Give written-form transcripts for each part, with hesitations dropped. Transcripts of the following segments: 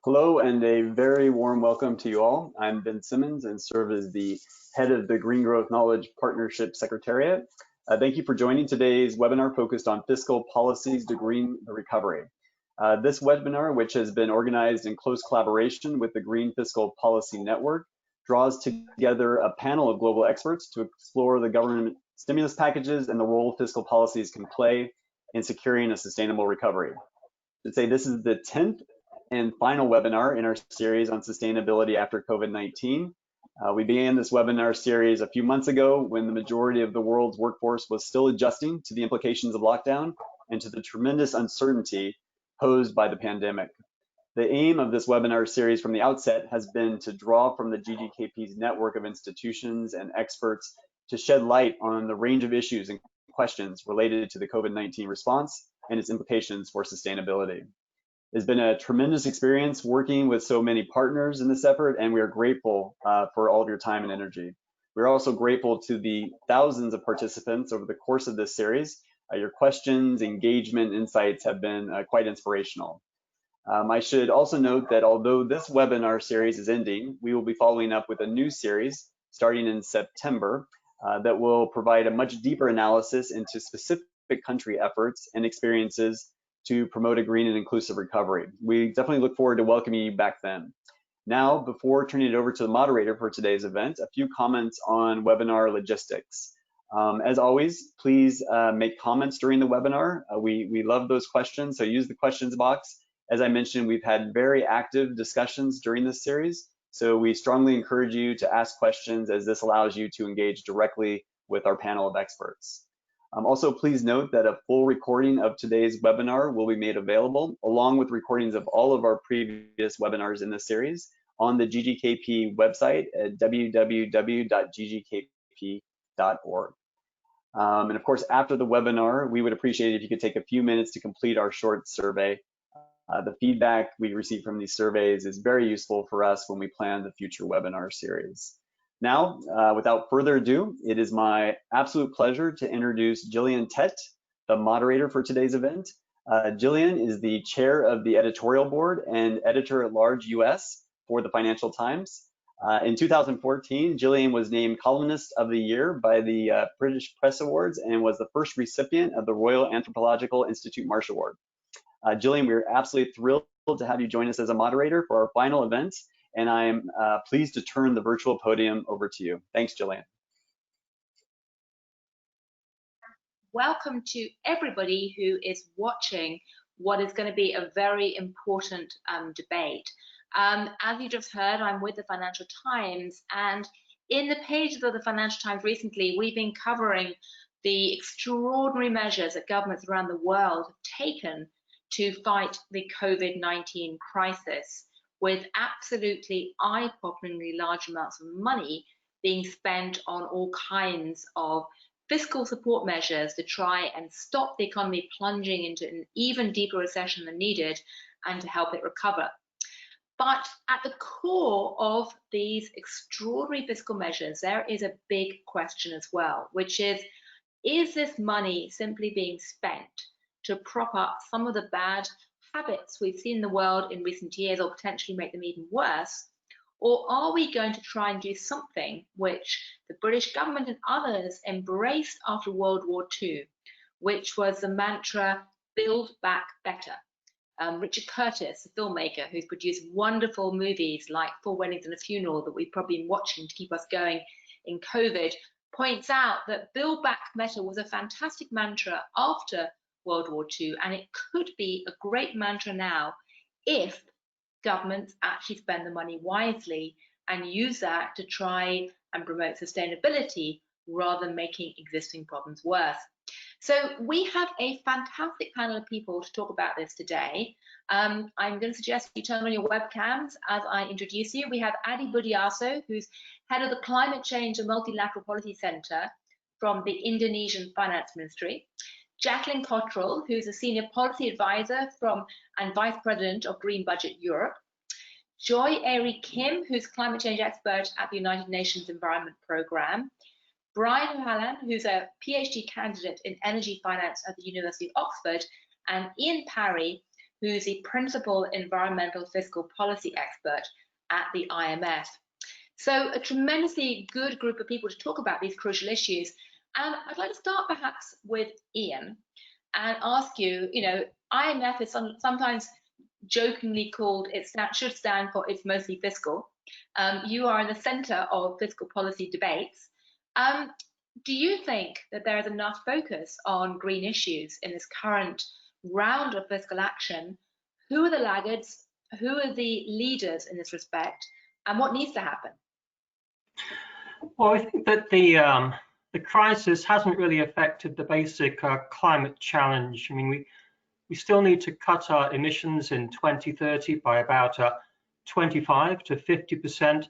Hello and a very warm welcome to you all. I'm Ben Simmons and serve as the head of the Green Growth Knowledge Partnership Secretariat. Thank you for joining today's webinar focused on fiscal policies to green the recovery. This webinar, which has been organized in close collaboration with the Green Fiscal Policy Network, draws together a panel of global experts to explore the government stimulus packages and the role fiscal policies can play in securing a sustainable recovery. I'd say this is the 10th and final webinar in our series on sustainability after COVID-19. We began this webinar series a few months ago when the majority of the world's workforce was still adjusting to the implications of lockdown and to the tremendous uncertainty posed by the pandemic. The aim of this webinar series from the outset has been to draw from the GGKP's network of institutions and experts to shed light on the range of issues and questions related to the COVID-19 response and its implications for sustainability. It's been a tremendous experience working with so many partners in this effort, and we are grateful for all of your time and energy. We're also grateful to the thousands of participants over the course of this series. Your questions, engagement, insights have been quite inspirational. I should also note that although this webinar series is ending, we will be following up with a new series starting in September that will provide a much deeper analysis into specific country efforts and experiences to promote a green and inclusive recovery. We definitely look forward to welcoming you back then. Now, before turning it over to the moderator for today's event, a few comments on webinar logistics. As always, please make comments during the webinar. We love those questions, so use the questions box. As I mentioned, we've had very active discussions during this series, so we strongly encourage you to ask questions as this allows you to engage directly with our panel of experts. Also, please note that a full recording of today's webinar will be made available, along with recordings of all of our previous webinars in this series on the GGKP website at www.ggkp.org. And of course, after the webinar, we would appreciate it if you could take a few minutes to complete our short survey. The feedback we receive from these surveys is very useful for us when we plan the future webinar series. Now, without further ado, it is my absolute pleasure to introduce Gillian Tett, the moderator for today's event. Gillian is the chair of the editorial board and editor-at-large US for the Financial Times. In 2014, Gillian was named Columnist of the Year by the British Press Awards and was the first recipient of the Royal Anthropological Institute Marsh Award. Gillian, we're absolutely thrilled to have you join us as a moderator for our final event, and I'm pleased to turn the virtual podium over to you. Thanks, Gillian. Welcome to everybody who is watching what is going to be a very important debate. As you just heard, I'm with the Financial Times, and in the pages of the Financial Times recently, we've been covering the extraordinary measures that governments around the world have taken to fight the COVID-19 crisis, with absolutely eye-poppingly large amounts of money being spent on all kinds of fiscal support measures to try and stop the economy plunging into an even deeper recession than needed and to help it recover. But at the core of these extraordinary fiscal measures, there is a big question as well, which is this money simply being spent to prop up some of the bad habits we've seen in the world in recent years, or potentially make them even worse? Or are we going to try and do something which the British government and others embraced after World War II, which was the mantra, build back better? Richard Curtis, a filmmaker who's produced wonderful movies like 4 Weddings and a Funeral that we've probably been watching to keep us going in COVID, points out that build back better was a fantastic mantra after World War II, and it could be a great mantra now if governments actually spend the money wisely and use that to try and promote sustainability rather than making existing problems worse. So we have a fantastic panel of people to talk about this today. I'm going to suggest you turn on your webcams as I introduce you. We have Aeree Budiarso, who's head of the Climate Change and Multilateral Policy Center from the Indonesian Finance Ministry. Jacqueline Cottrell, who's a senior policy advisor and vice president of Green Budget Europe. Aeree Kim, who's climate change expert at the United Nations Environment Programme. Brian O'Halloran, who's a PhD candidate in energy finance at the University of Oxford. And Parry, who's the principal environmental fiscal policy expert at the IMF. So a tremendously good group of people to talk about these crucial issues. And I'd like to start perhaps with Ian and ask you, IMF is sometimes jokingly called, it should stand for it's mostly fiscal. You are in the center of fiscal policy debates. Do you think that there is enough focus on green issues in this current round of fiscal action? Who are the laggards? Who are the leaders in this respect? And what needs to happen? Well, I think that the crisis hasn't really affected the basic climate challenge. I mean, we still need to cut our emissions in 2030 by about 25 to 50%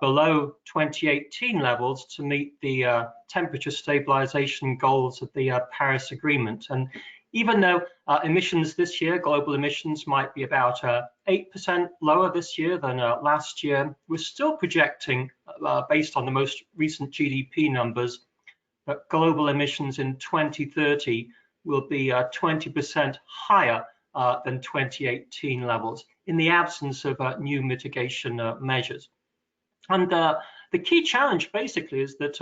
below 2018 levels to meet the temperature stabilization goals of the Paris Agreement. And even though emissions this year, global emissions might be about 8% lower this year than last year, we're still projecting, based on the most recent GDP numbers, that global emissions in 2030 will be 20% higher than 2018 levels in the absence of new mitigation measures. And the key challenge basically is that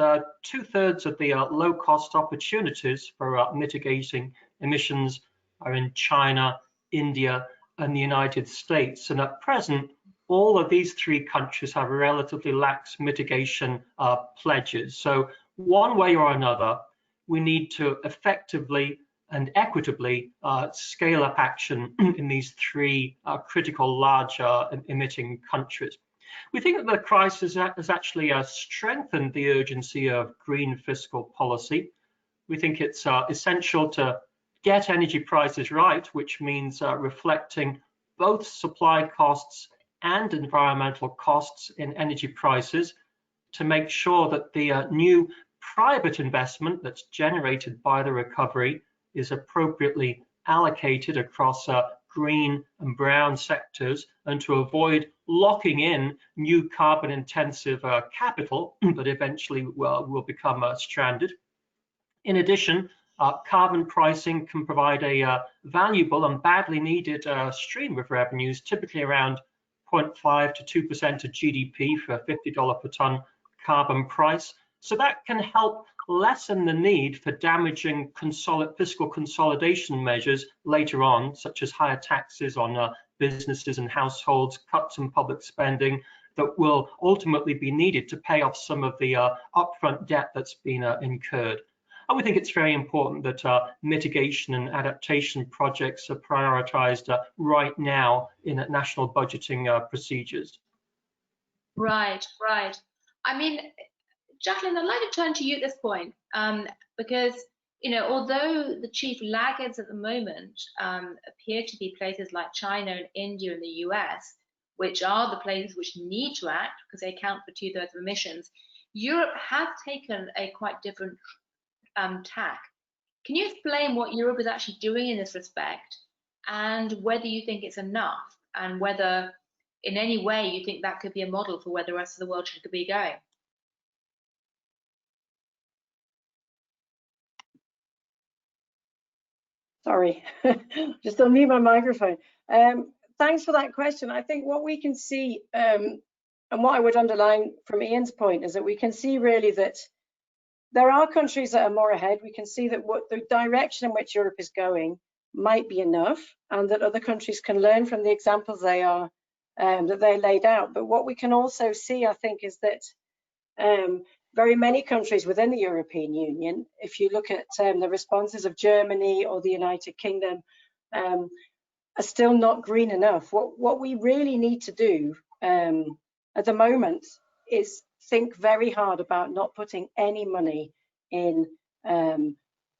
2/3 of the low-cost opportunities for mitigating emissions are in China, India, and the United States. And at present, all of these three countries have relatively lax mitigation pledges. So one way or another, we need to effectively and equitably scale up action in these three critical large emitting countries. We think that the crisis has actually strengthened the urgency of green fiscal policy. We think it's essential to get energy prices right, which means reflecting both supply costs and environmental costs in energy prices to make sure that the new private investment that's generated by the recovery is appropriately allocated across green and brown sectors, and to avoid locking in new carbon intensive capital that eventually will become stranded. In addition, carbon pricing can provide a valuable and badly needed stream of revenues, typically around 0.5 to 2% of GDP for a $50 per ton carbon price. So that can help lessen the need for damaging fiscal consolidation measures later on, such as higher taxes on businesses and households, cuts in public spending that will ultimately be needed to pay off some of the upfront debt that's been incurred. And we think it's very important that mitigation and adaptation projects are prioritized right now in national budgeting procedures. Right. I mean, Jacqueline, I'd like to turn to you at this point, because, although the chief laggards at the moment appear to be places like China and India and the US, which are the places which need to act because they account for 2/3 of emissions, Europe has taken a quite different tack. Can you explain what Europe is actually doing in this respect, and whether you think it's enough, and whether in any way you think that could be a model for where the rest of the world should be going? Sorry, just unmute my microphone. Thanks for that question. I think what we can see, and what I would underline from Ian's point, is that we can see really that there are countries that are more ahead. We can see that what the direction in which Europe is going might be enough, and that other countries can learn from the examples that they laid out. But what we can also see, I think, is that very many countries within the European Union, if you look at the responses of Germany or the United Kingdom, are still not green enough. What we really need to do at the moment is think very hard about not putting any money in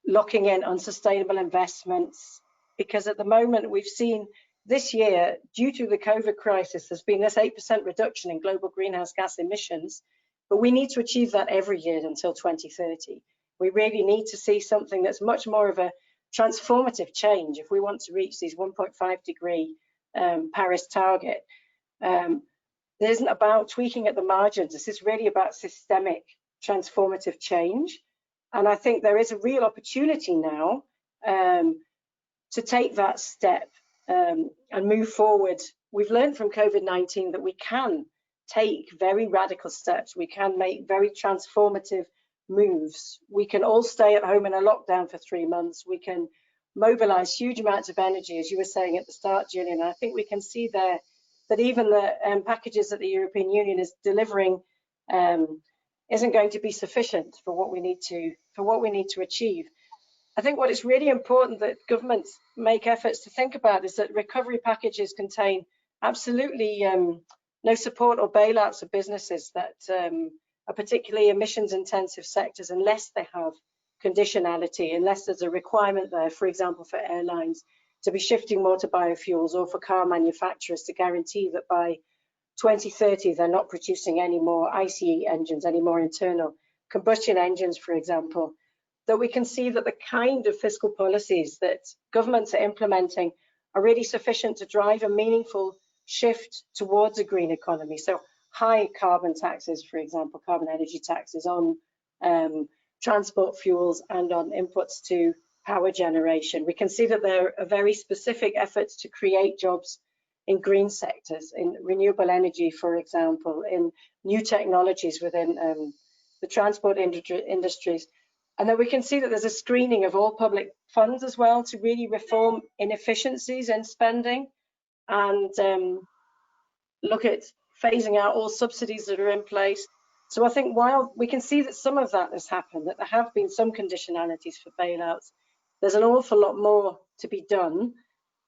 locking in unsustainable investments, because at the moment we've seen this year, due to the COVID crisis, there's been this 8% reduction in global greenhouse gas emissions. But we need to achieve that every year until 2030. We really need to see something that's much more of a transformative change if we want to reach these 1.5-degree Paris target. It isn't about tweaking at the margins. This is really about systemic transformative change. And I think there is a real opportunity now to take that step and move forward. We've learned from COVID-19 that we can take very radical steps. We can make very transformative moves. We can all stay at home in a lockdown for 3 months. We can mobilize huge amounts of energy, as you were saying at the start, Gillian. I think we can see there that even the packages that the European Union is delivering isn't going to be sufficient for what we need to achieve. I think what is really important that governments make efforts to think about is that recovery packages contain absolutely no support or bailouts of businesses that are particularly emissions intensive sectors unless they have conditionality, unless there's a requirement there, for example, for airlines to be shifting more to biofuels, or for car manufacturers to guarantee that by 2030 they're not producing any more ICE engines, any more internal combustion engines, for example. That we can see that the kind of fiscal policies that governments are implementing are really sufficient to drive a meaningful shift towards a green economy. So high carbon taxes, for example, carbon energy taxes on transport fuels and on inputs to power generation. We can see that there are very specific efforts to create jobs in green sectors, in renewable energy, for example, in new technologies within the transport industries. And then we can see that there's a screening of all public funds as well to really reform inefficiencies in spending and look at phasing out all subsidies that are in place. So I think while we can see that some of that has happened, that there have been some conditionalities for bailouts, there's an awful lot more to be done.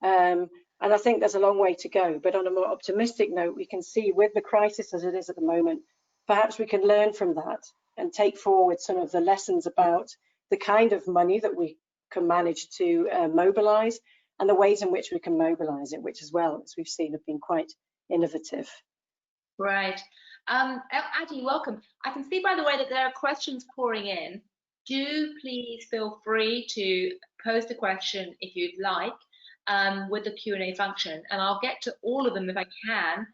And I think there's a long way to go. But on a more optimistic note, we can see with the crisis as it is at the moment, perhaps we can learn from that and take forward some of the lessons about the kind of money that we can manage to mobilize and the ways in which we can mobilize it, which as well, as we've seen, have been quite innovative. Right. Aeree, welcome. I can see, by the way, that there are questions pouring in. Do please feel free to post a question if you'd like with the Q&A function, and I'll get to all of them if I can,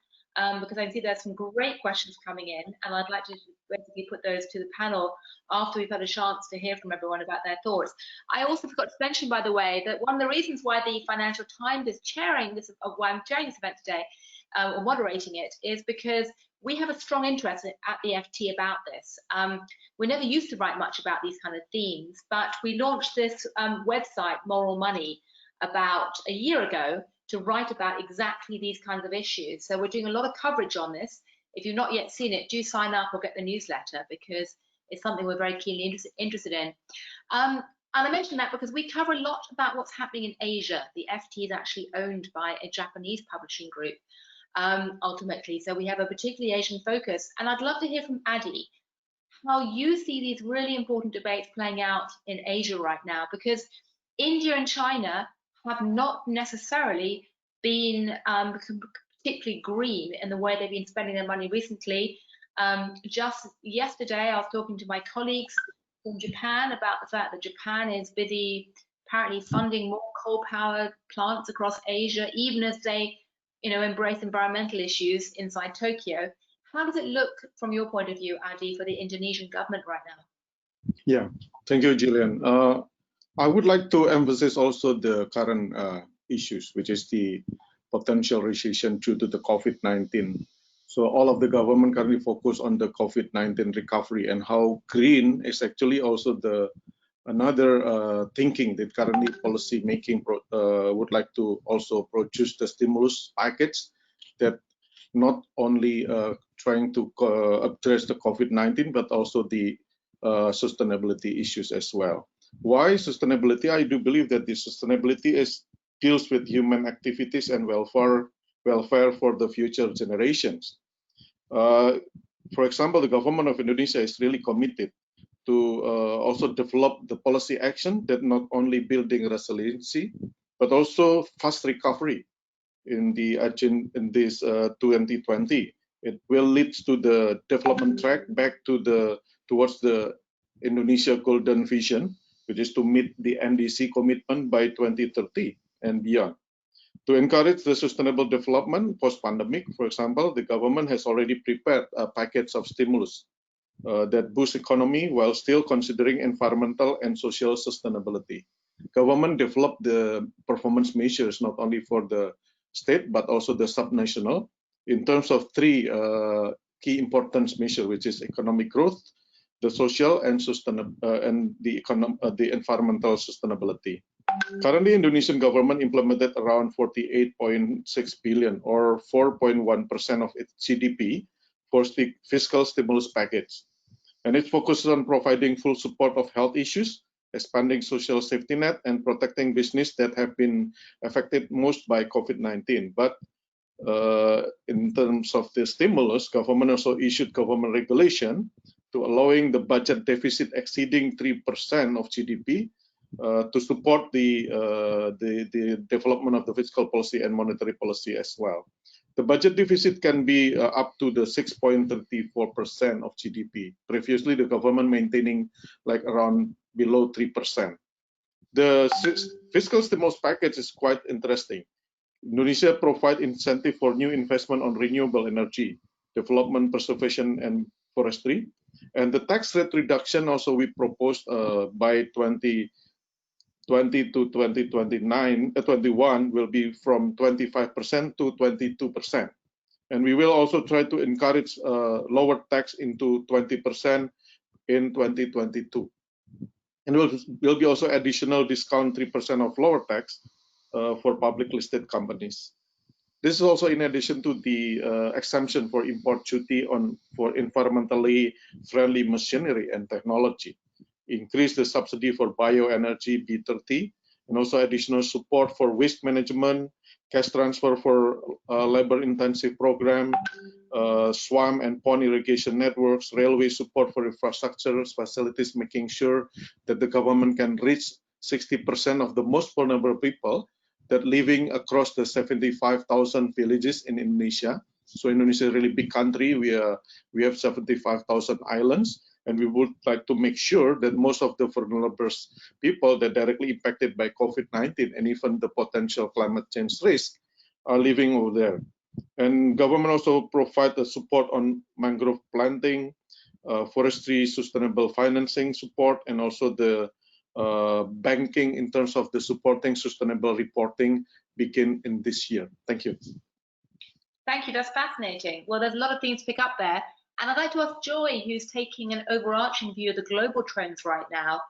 because I see there's some great questions coming in, and I'd like to basically put those to the panel after we've had a chance to hear from everyone about their thoughts. I also forgot to mention, by the way, that one of the reasons why the Financial Times is chairing this, why I'm chairing this event today, or moderating it, is because we have a strong interest at the FT about this. We never used to write much about these kind of themes, but we launched this website, Moral Money, about a year ago to write about exactly these kinds of issues. So we're doing a lot of coverage on this. If you've not yet seen it, do sign up or get the newsletter, because it's something we're very keenly interested in. And I mention that because we cover a lot about what's happening in Asia. The FT is actually owned by a Japanese publishing group, ultimately. So we have a particularly Asian focus. And I'd love to hear from Aeree how you see these really important debates playing out in Asia right now, because India and China have not necessarily been particularly green in the way they've been spending their money recently. Just yesterday, I was talking to my colleagues from Japan about the fact that Japan is busy apparently funding more coal-powered plants across Asia, even as they, embrace environmental issues inside Tokyo. How does it look from your point of view, Aeree, for the Indonesian government right now? Yeah, thank you, Gillian. I would like to emphasize also the current issues, which is the potential recession due to the COVID-19. So all of the government currently focus on the COVID-19 recovery, and how green is actually also another thinking that currently policy making would like to also produce the stimulus package that not only trying to address the COVID-19, but also the sustainability issues as well. Why sustainability? I do believe that the sustainability deals with human activities and welfare for the future generations. For example, the government of Indonesia is really committed to also develop the policy action that not only building resiliency, but also fast recovery in this 2020. It will lead to the development track back to towards the Indonesia Golden Vision, which is to meet the NDC commitment by 2030 and beyond. To encourage the sustainable development post-pandemic, for example, the government has already prepared a package of stimulus that boosts economy while still considering environmental and social sustainability. government developed the performance measures not only for the state but also the subnational in terms of three key importance measures, which is economic growth, the social and the environmental sustainability. Currently, Indonesian government implemented around 48.6 billion or 4.1% of its GDP for fiscal stimulus package. And it focuses on providing full support of health issues, expanding social safety net, and protecting business that have been affected most by COVID-19. But in terms of the stimulus, government also issued government regulation to allowing the budget deficit exceeding 3% of GDP to support the development of the fiscal policy and monetary policy as well. The budget deficit can be up to the 6.34% of GDP. Previously, the government maintaining like around below 3%. The fiscal stimulus package is quite interesting. Indonesia provide incentive for new investment on renewable energy, development, preservation, and forestry. And the tax rate reduction also we proposed by 2020 to 21 will be from 25% to 22%. And we will also try to encourage lower tax into 20% in 2022. And will be also additional discount 3% of lower tax for public listed companies. This is also in addition to the exemption for import duty for environmentally friendly machinery and technology. Increase the subsidy for bioenergy B30, and also additional support for waste management, cash transfer for labor-intensive program, swamp and pond irrigation networks, railway support for infrastructure facilities, making sure that the government can reach 60% of the most vulnerable people that living across the 75,000 villages in Indonesia. So Indonesia is a really big country. We have 75,000 islands. And we would like to make sure that most of the vulnerable people that directly impacted by COVID-19 and even the potential climate change risk are living over there. And government also provide the support on mangrove planting, forestry, sustainable financing support, and also the banking in terms of the supporting sustainable reporting begin in this year. Thank you. Thank you, that's fascinating. Well, there's a lot of things to pick up there. And I'd like to ask Joy, who's taking an overarching view of the global trends right now,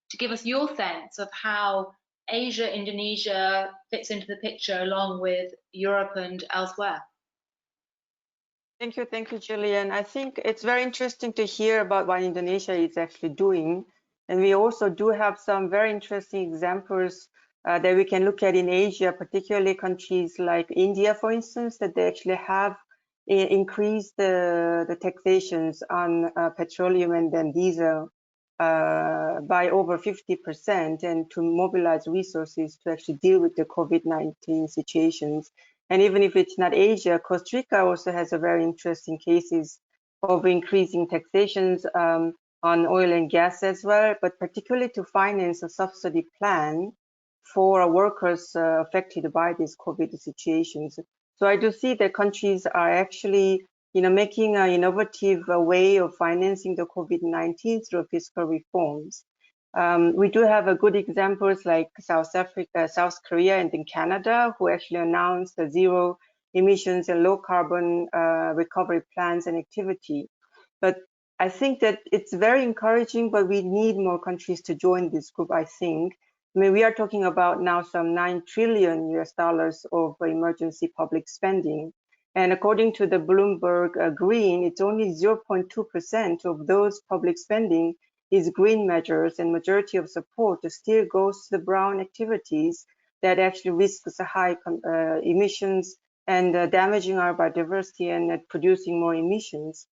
to give us your sense of how Asia, Indonesia fits into the picture along with Europe and elsewhere. Thank you, Gillian. I think it's very interesting to hear about what Indonesia is actually doing. And we also do have some very interesting examples that we can look at in Asia, particularly countries like India, for instance, that they actually have increase the taxations on petroleum and then diesel by over 50%, and to mobilize resources to actually deal with the COVID-19 situations. And even if it's not Asia, Costa Rica also has a very interesting cases of increasing taxations on oil and gas as well, but particularly to finance a subsidy plan for workers affected by these COVID situations. So I do see that countries are actually, making an innovative way of financing the COVID-19 through fiscal reforms. We do have good examples like South Africa, South Korea, and then Canada, who actually announced the zero emissions and low carbon recovery plans and activity. But I think that it's very encouraging, but we need more countries to join this group, I think. I mean, we are talking about now some $9 trillion of emergency public spending. And according to the Bloomberg Green, it's only 0.2% of those public spending is green measures, and majority of support still goes to the brown activities that actually risks high emissions and damaging our biodiversity and producing more emissions.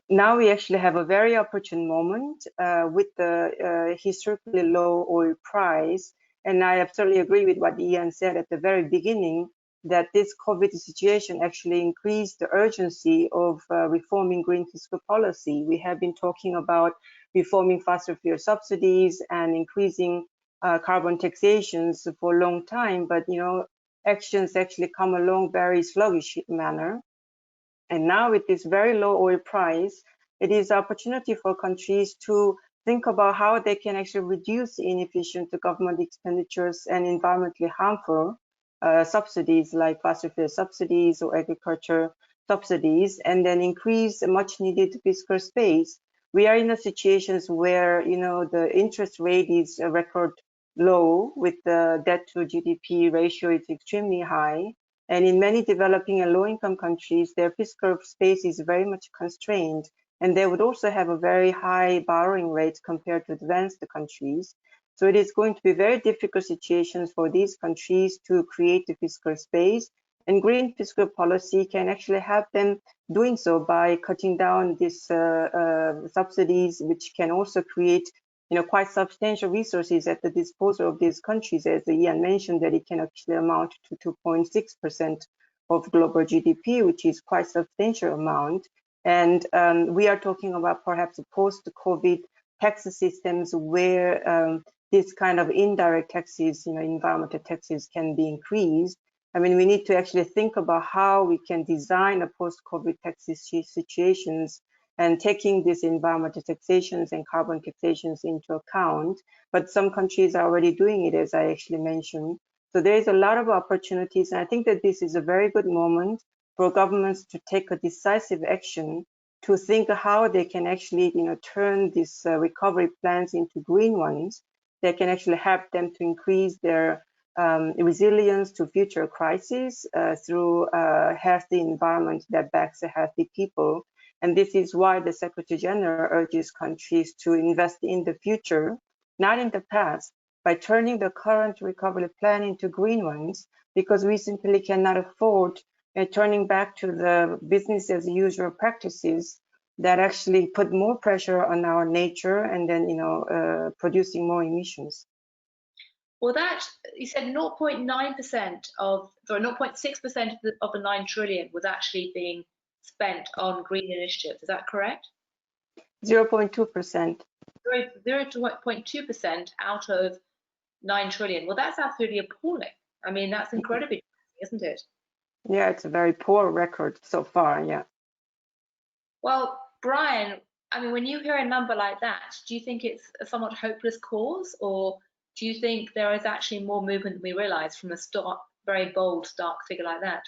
Now we actually have a very opportune moment with the historically low oil price. And I absolutely agree with what Ian said at the very beginning, that this COVID situation actually increased the urgency of reforming green fiscal policy. We have been talking about reforming fossil fuel subsidies and increasing carbon taxations for a long time, but actions actually come along very sluggish manner. And now with this very low oil price, it is an opportunity for countries to think about how they can actually reduce inefficient government expenditures and environmentally harmful subsidies like fossil fuel subsidies or agriculture subsidies, and then increase much needed fiscal space. We are in a situation where, you know, the interest rate is a record low, with the debt to GDP ratio is extremely high. And in many developing and low-income countries, their fiscal space is very much constrained, and they would also have a very high borrowing rate compared to advanced countries. So it is going to be very difficult situations for these countries to create the fiscal space, and green fiscal policy can actually help them doing so by cutting down these subsidies, which can also create, you know, quite substantial resources at the disposal of these countries. As Ian mentioned, that it can actually amount to 2.6% of global GDP, which is quite substantial amount. And we are talking about perhaps post-COVID tax systems where this kind of indirect taxes, you know, environmental taxes can be increased. I mean, we need to actually think about how we can design a post-COVID tax situations and taking these environmental taxations and carbon taxations into account. But some countries are already doing it, as I actually mentioned. So there is a lot of opportunities, and I think that this is a very good moment for governments to take a decisive action to think how they can actually, you know, turn these recovery plans into green ones that can actually help them to increase their resilience to future crises through a healthy environment that backs a healthy people. And this is why the Secretary General urges countries to invest in the future, not in the past, by turning the current recovery plan into green ones, because we simply cannot afford turning back to the business as usual practices that actually put more pressure on our nature and then, you know, producing more emissions. Well, that, you said 0.9% of, or 0.6% of the 9 trillion was actually being spent on green initiatives. Is that correct? 0.2%. 0.2% out of 9 trillion. Well, that's absolutely appalling. I mean, that's incredibly, isn't it? Yeah, it's a very poor record so far, yeah. Well, Brian, I mean, when you hear a number like that, do you think it's a somewhat hopeless cause, or do you think there is actually more movement than we realize from a very bold, stark figure like that?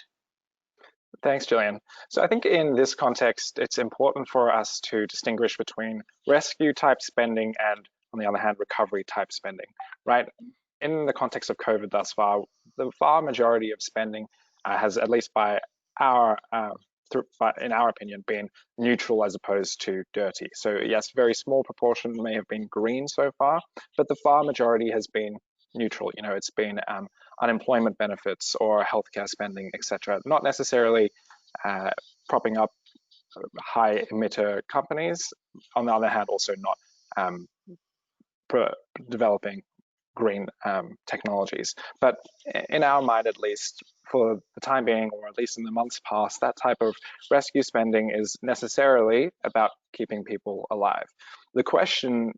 Thanks, Gillian. So I think in this context, it's important for us to distinguish between rescue type spending and, on the other hand, recovery type spending, right? In the context of COVID thus far, the far majority of spending has, at least by our, in our opinion, been neutral as opposed to dirty. So yes, very small proportion may have been green so far, but the far majority has been neutral. You know, it's been unemployment benefits or healthcare spending, etc. Not necessarily propping up high emitter companies. On the other hand, also not developing green technologies. But in our mind, at least, for the time being, or at least in the months past, that type of rescue spending is necessarily about keeping people alive. The question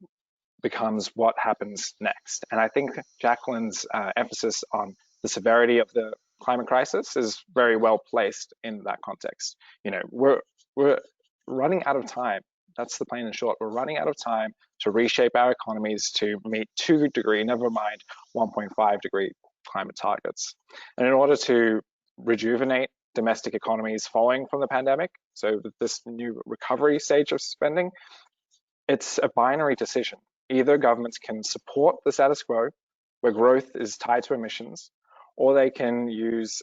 becomes what happens next. And I think Jacqueline's emphasis on the severity of the climate crisis is very well placed in that context. You know, we're running out of time. That's the plain and short. We're running out of time to reshape our economies to meet 2 degree, never mind 1.5 degree climate targets. And in order to rejuvenate domestic economies following from the pandemic, so this new recovery stage of spending, it's a binary decision. Either governments can support the status quo, where growth is tied to emissions, or they can use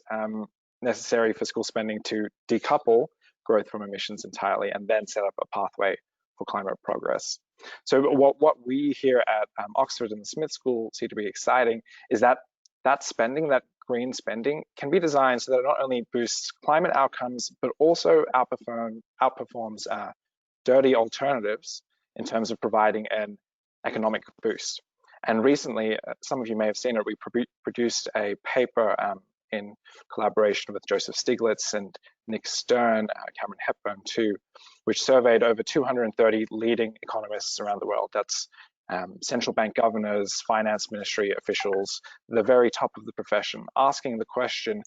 necessary fiscal spending to decouple growth from emissions entirely and then set up a pathway for climate progress. So what we here at Oxford and the Smith School see to be exciting is that spending, that green spending, can be designed so that it not only boosts climate outcomes, but also outperforms dirty alternatives in terms of providing an economic boost. And recently, some of you may have seen it, we produced a paper in collaboration with Joseph Stiglitz and Nick Stern, Cameron Hepburn too, which surveyed over 230 leading economists around the world. That's central bank governors, finance ministry officials, the very top of the profession, asking the question,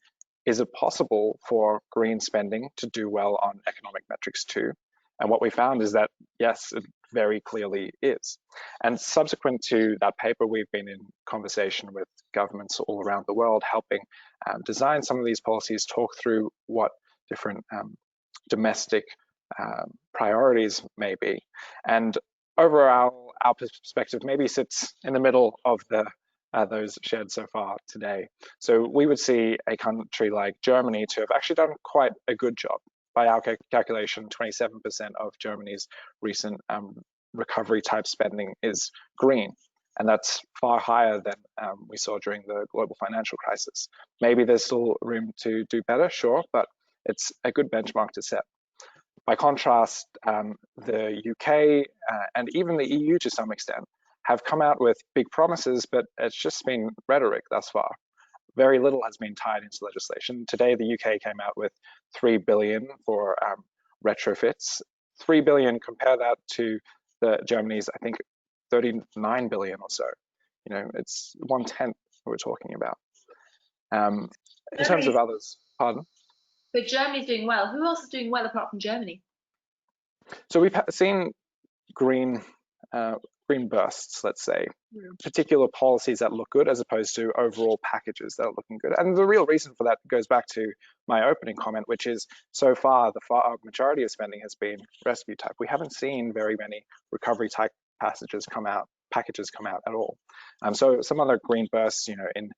is it possible for green spending to do well on economic metrics too? And what we found is that, yes, it very clearly is. And subsequent to that paper, we've been in conversation with governments all around the world, helping design some of these policies, talk through what different domestic priorities may be. And overall, our perspective maybe sits in the middle of those shared so far today. So we would see a country like Germany to have actually done quite a good job. By our calculation, 27% of Germany's recent recovery type spending is green. And that's far higher than we saw during the global financial crisis. Maybe there's still room to do better, sure, but it's a good benchmark to set. By contrast, the UK and even the EU to some extent have come out with big promises, but it's just been rhetoric thus far. Very little has been tied into legislation. Today, the UK came out with $3 billion for retrofits. $3 billion, compare that to Germany's, I think, $39 billion or so. You know, it's 1/10 we're talking about. In terms of others, pardon? But Germany's doing well. Who else is doing well apart from Germany? So we've seen green bursts, let's say, particular policies that look good as opposed to overall packages that are looking good. And the real reason for that goes back to my opening comment, which is so far the majority of spending has been rescue type. We haven't seen very many recovery type packages come out at all. So some other green bursts, you know, in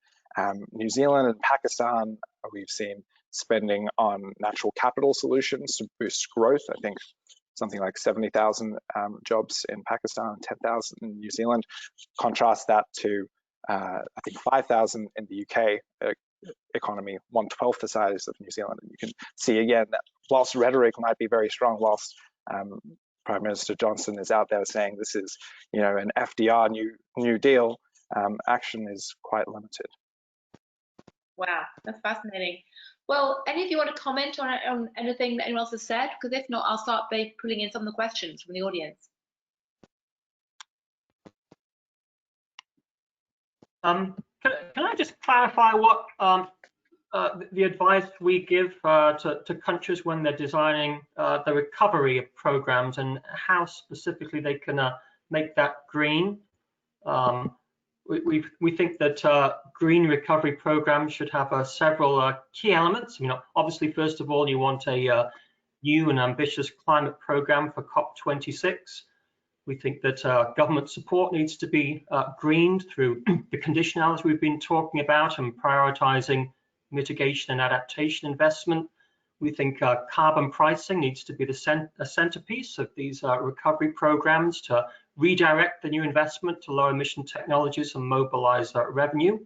New Zealand and Pakistan, we've seen spending on natural capital solutions to boost growth. I think something like 70,000 jobs in Pakistan, 10,000 in New Zealand. Contrast that to, I think, 5,000 in the UK economy, 1/12 the size of New Zealand. And you can see again that whilst rhetoric might be very strong, whilst Prime Minister Johnson is out there saying this is, you know, an FDR new deal, action is quite limited. Wow, that's fascinating. Well, any of you want to comment on anything that anyone else has said? Because if not, I'll start by pulling in some of the questions from the audience. Can I just clarify what the advice we give to countries when they're designing the recovery programs and how specifically they can make that green? We think that green recovery programs should have several key elements. You know, obviously, first of all, you want a new and ambitious climate program for COP26. We think that government support needs to be greened through the conditionalities we've been talking about and prioritizing mitigation and adaptation investment. We think carbon pricing needs to be a centerpiece of these recovery programs to redirect the new investment to low emission technologies and mobilize revenue.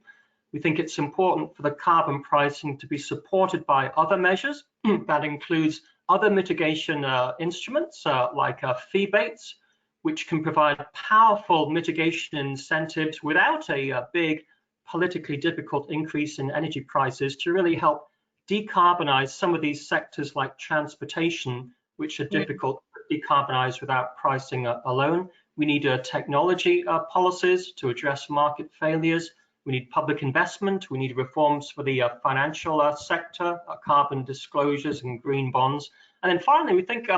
We think it's important for the carbon pricing to be supported by other measures. That includes other mitigation instruments like fee-bates, which can provide powerful mitigation incentives without a big politically difficult increase in energy prices to really help decarbonize some of these sectors like transportation, which are difficult to decarbonize without pricing alone. We need technology policies to address market failures. We need public investment. We need reforms for the financial sector, carbon disclosures and green bonds. And then finally, we think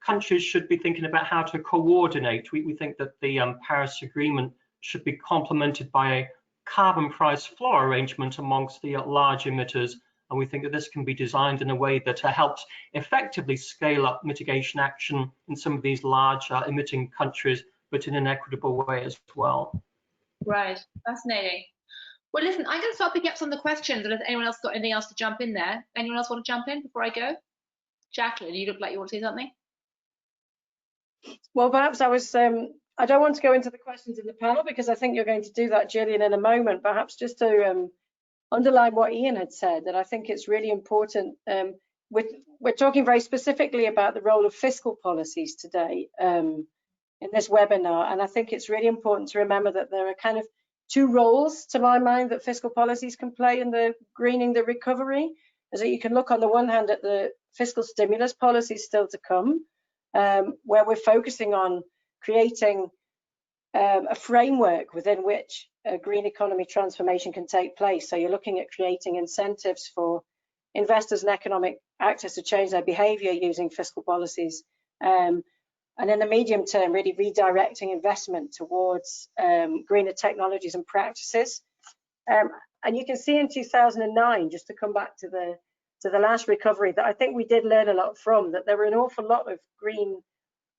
countries should be thinking about how to coordinate. We think that the Paris Agreement should be complemented by a carbon price floor arrangement amongst the large emitters. And we think that this can be designed in a way that helps effectively scale up mitigation action in some of these large emitting countries, but in an equitable way as well. Right, fascinating. Well, listen, I'm going to start picking up some of the questions. And if anyone else got anything else to jump in there, anyone else want to jump in before I go? Jacqueline, you look like you want to say something. Well, perhaps I don't want to go into the questions in the panel because I think you're going to do that, Gillian, in a moment. Perhaps just to underline what Ian had said, that I think it's really important. We're talking very specifically about the role of fiscal policies today in this webinar, and I think it's really important to remember that there are kind of two roles, to my mind, that fiscal policies can play in the greening the recovery. Is that you can look on the one hand at the fiscal stimulus policies still to come, where we're focusing on creating a framework within which a green economy transformation can take place. So you're looking at creating incentives for investors and economic actors to change their behavior using fiscal policies. and in the medium term, really redirecting investment towards greener technologies and practices. And you can see in 2009, just to come back to the last recovery, that I think we did learn a lot from, that there were an awful lot of green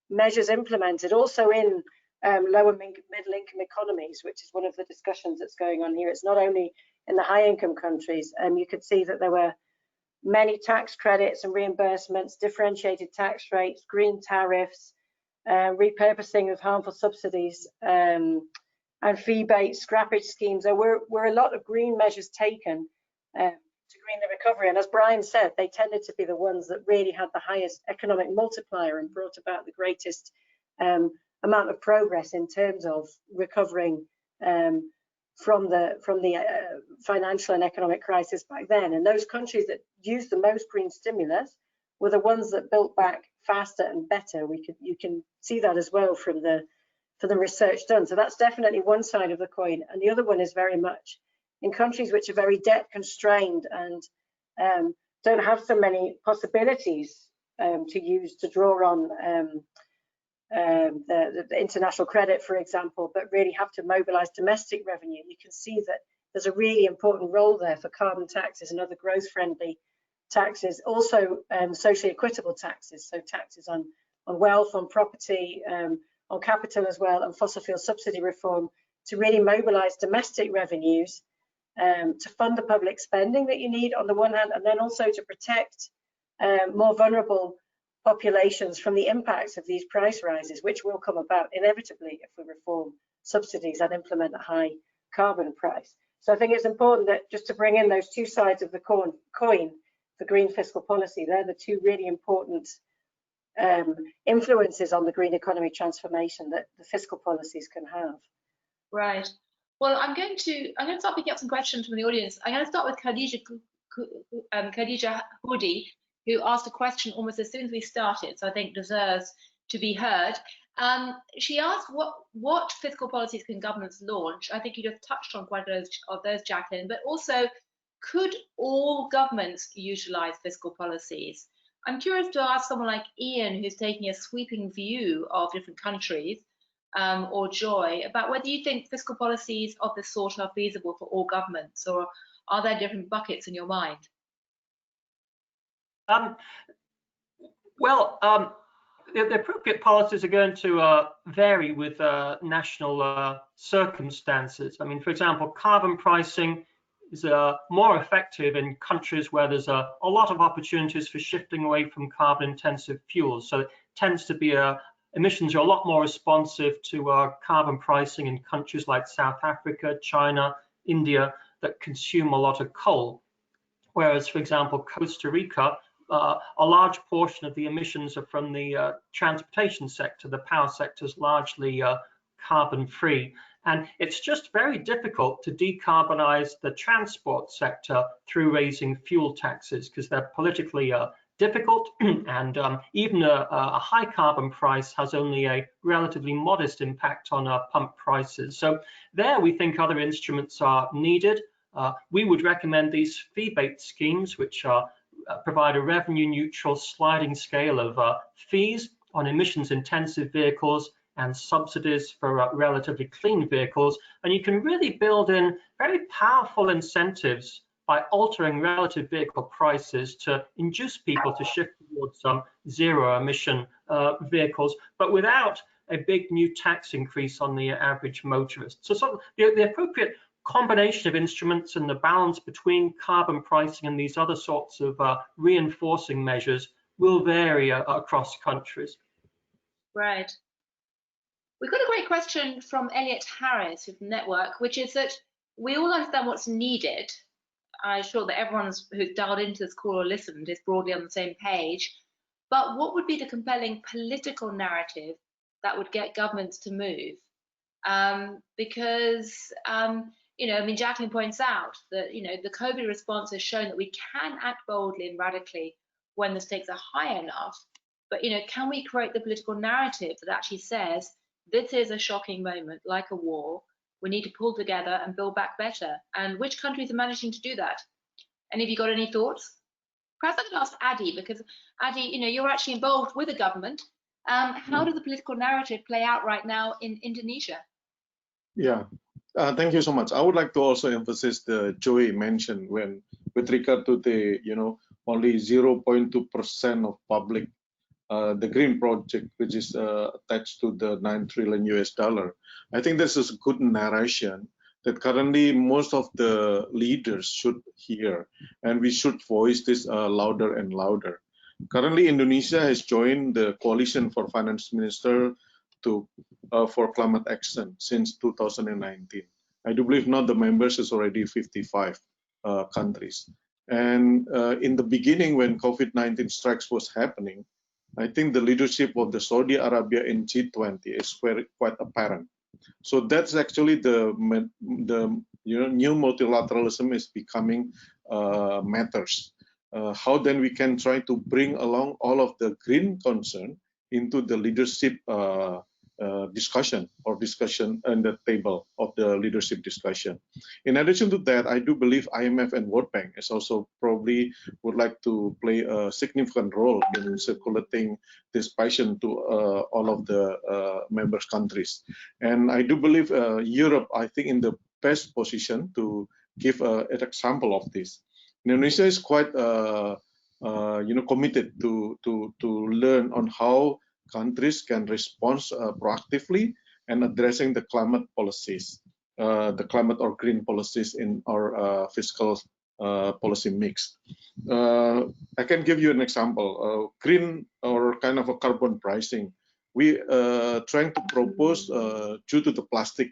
measures implemented, also in lower middle income economies, which is one of the discussions that's going on here. It's not only in the high income countries. You could see that there were many tax credits and reimbursements, differentiated tax rates, green tariffs, repurposing of harmful subsidies, and fee-based scrappage schemes. There were a lot of green measures taken to green the recovery. And as Brian said, they tended to be the ones that really had the highest economic multiplier and brought about the greatest amount of progress in terms of recovering from the financial and economic crisis back then. And those countries that used the most green stimulus were the ones that built back faster and better. You can see that as well from the research done. So that's definitely one side of the coin. And the other one is very much in countries which are very debt constrained and don't have so many possibilities to draw on the international credit, for example, but really have to mobilize domestic revenue. You can see that there's a really important role there for carbon taxes and other growth-friendly taxes, also socially equitable taxes, so taxes on wealth, on property, on capital as well, and fossil fuel subsidy reform to really mobilize domestic revenues to fund the public spending that you need on the one hand, and then also to protect more vulnerable populations from the impacts of these price rises, which will come about inevitably if we reform subsidies and implement a high carbon price. So I think it's important that just to bring in those two sides of the coin for green fiscal policy, they're the two really important influences on the green economy transformation that the fiscal policies can have. Right. Well, I'm going to start picking up some questions from the audience. I'm going to start with Khadija Houdi, who asked a question almost as soon as we started, so I think deserves to be heard. She asked what fiscal policies can governments launch? I think you just touched on quite a few of those, Jacqueline, but also, could all governments utilize fiscal policies? I'm curious to ask someone like Ian, who's taking a sweeping view of different countries, or Joy, about whether you think fiscal policies of this sort are feasible for all governments, or are there different buckets in your mind? The appropriate policies are going to vary with national circumstances. I mean, for example, carbon pricing is more effective in countries where there's a lot of opportunities for shifting away from carbon-intensive fuels. So it tends to be emissions are a lot more responsive to carbon pricing in countries like South Africa, China, India, that consume a lot of coal. Whereas, for example, Costa Rica, a large portion of the emissions are from the transportation sector. The power sector is largely carbon-free. And it's just very difficult to decarbonize the transport sector through raising fuel taxes because they're politically difficult, and even a high carbon price has only a relatively modest impact on pump prices. So there we think other instruments are needed. We would recommend these fee-based schemes, which provide a revenue-neutral sliding scale of fees on emissions-intensive vehicles and subsidies for relatively clean vehicles. And you can really build in very powerful incentives by altering relative vehicle prices to induce people to shift towards some zero-emission vehicles, but without a big new tax increase on the average motorist. So the appropriate combination of instruments and the balance between carbon pricing and these other sorts of reinforcing measures will vary across countries. Right. We've got a great question from Elliot Harris from Network, which is that we all understand what's needed. I'm sure that everyone who's dialed into this call or listened is broadly on the same page. But what would be the compelling political narrative that would get governments to move? Because I mean, Jacqueline points out that, the COVID response has shown that we can act boldly and radically when the stakes are high enough. But, can we create the political narrative that actually says this is a shocking moment, like a war? We need to pull together and build back better. And which countries are managing to do that? Any of you got any thoughts? Perhaps I could ask Aeree, because Aeree, you're actually involved with the government How does the political narrative play out right now in Indonesia? Yeah, thank you so much. I would like to also emphasize the Joey mentioned when with regard to the only 0.2% of public the green project, which is attached to the $9 trillion US. I think this is a good narration that currently most of the leaders should hear, and we should voice this louder and louder. Currently, Indonesia has joined the Coalition for Finance Minister for Climate Action since 2019. I do believe now the members is already 55 countries. And in the beginning, when COVID-19 strikes was happening, I think the leadership of the Saudi Arabia in G20 is quite apparent. So that's actually the new multilateralism is becoming matters. How then we can try to bring along all of the green concern into the leadership discussion on the table of the leadership discussion. In addition to that, I do believe IMF and World Bank is also probably would like to play a significant role in circulating this passion to all of the members countries. And I do believe Europe, I think, in the best position to give an example of this. Indonesia is quite committed to learn on how countries can respond proactively and addressing the climate policies, the climate or green policies in our fiscal policy mix. I can give you an example. Green or kind of a carbon pricing. We trying to propose due to the plastic,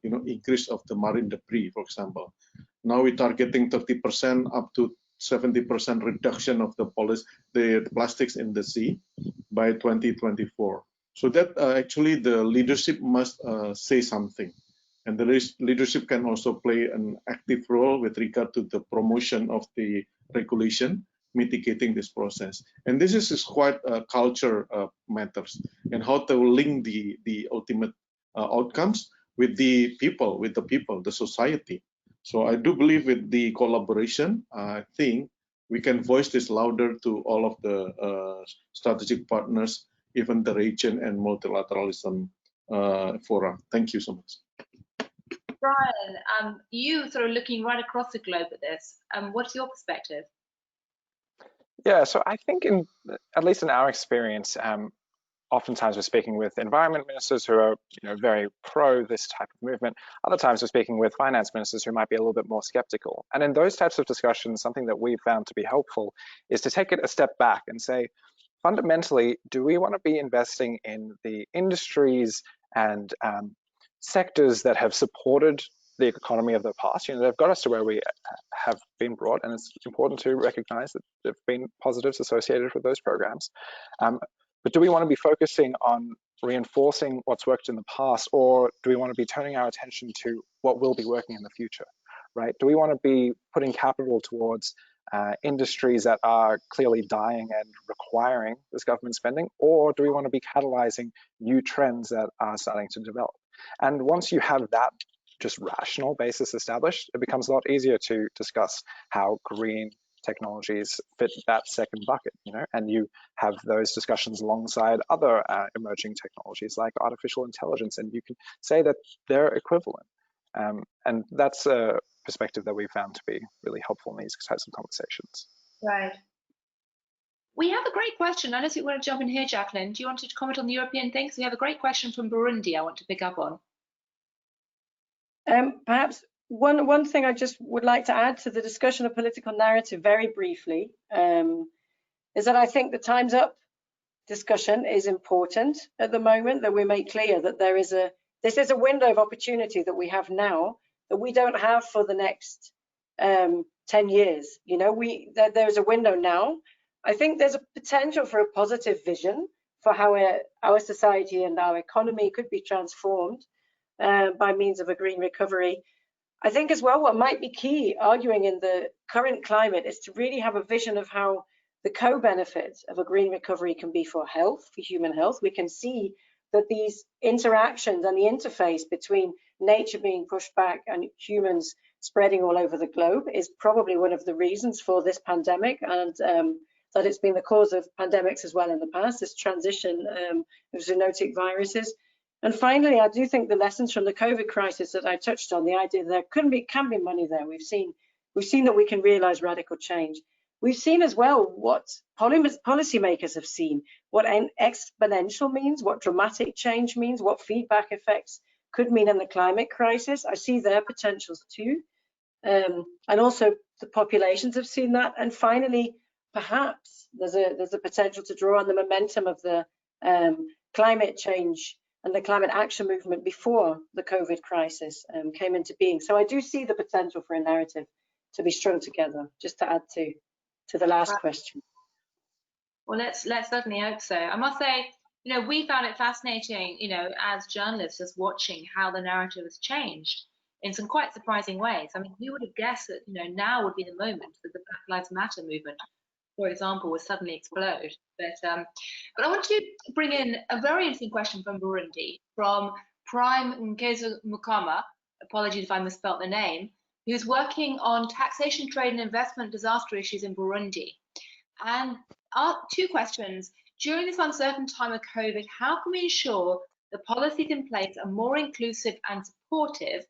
increase of the marine debris, for example. Now we're targeting 30% up to 70% reduction of the plastics in the sea by 2024. So that actually the leadership must say something, and the leadership can also play an active role with regard to the promotion of the regulation, mitigating this process. And this is quite culture matters, and how to link the ultimate outcomes with the people, the society. So I do believe with the collaboration, I think we can voice this louder to all of the strategic partners, even the region and multilateralism fora. Thank you so much. Brian, you sort of looking right across the globe at this. What's your perspective? Yeah, so I think at least in our experience, oftentimes we're speaking with environment ministers who are very pro this type of movement. Other times we're speaking with finance ministers who might be a little bit more skeptical. And in those types of discussions, something that we've found to be helpful is to take it a step back and say, fundamentally, do we want to be investing in the industries and sectors that have supported the economy of the past? They've got us to where we have been brought, and it's important to recognize that there have been positives associated with those programs. But do we want to be focusing on reinforcing what's worked in the past, or do we want to be turning our attention to what will be working in the future, right? Do we want to be putting capital towards industries that are clearly dying and requiring this government spending, or do we want to be catalyzing new trends that are starting to develop? And once you have that just rational basis established, it becomes a lot easier to discuss how green technologies fit that second bucket, and you have those discussions alongside other emerging technologies like artificial intelligence, and you can say that they're equivalent. And that's a perspective that we found to be really helpful in these types of conversations. Right. We have a great question. Unless you want to jump in here, Jacqueline, do you want to comment on the European things? We have a great question from Burundi I want to pick up on. Perhaps one thing I just would like to add to the discussion of political narrative very briefly is that I think the Time's Up discussion is important at the moment, that we make clear that this is a window of opportunity that we have now that we don't have for the next 10 years. There's a window now. I think there's a potential for a positive vision for how our society and our economy could be transformed by means of a green recovery. I think as well, what might be key arguing in the current climate is to really have a vision of how the co-benefits of a green recovery can be for health, for human health. We can see that these interactions and the interface between nature being pushed back and humans spreading all over the globe is probably one of the reasons for this pandemic and that it's been the cause of pandemics as well in the past, this transition of zoonotic viruses. And finally, I do think the lessons from the COVID crisis that I touched on, the idea that there can be money there. We've seen that we can realize radical change. We've seen as well what policymakers have seen, what exponential means, what dramatic change means, what feedback effects could mean in the climate crisis. I see their potentials too. And also the populations have seen that. And finally, perhaps there's a potential to draw on the momentum of the climate change and the climate action movement before the COVID crisis came into being. So I do see the potential for a narrative to be strung together, just to add to the last question. Well, let's certainly hope so. I must say, we found it fascinating, as journalists, just watching how the narrative has changed in some quite surprising ways. I mean, we would have guessed that, now would be the moment that the Black Lives Matter movement, for example, would suddenly explode. But I want to bring in a very interesting question from Burundi, from Prime Nkezu Mukama, apologies if I misspelled the name, who's working on taxation, trade and investment disaster issues in Burundi. And two questions. During this uncertain time of COVID, how can we ensure the policies in place are more inclusive and supportive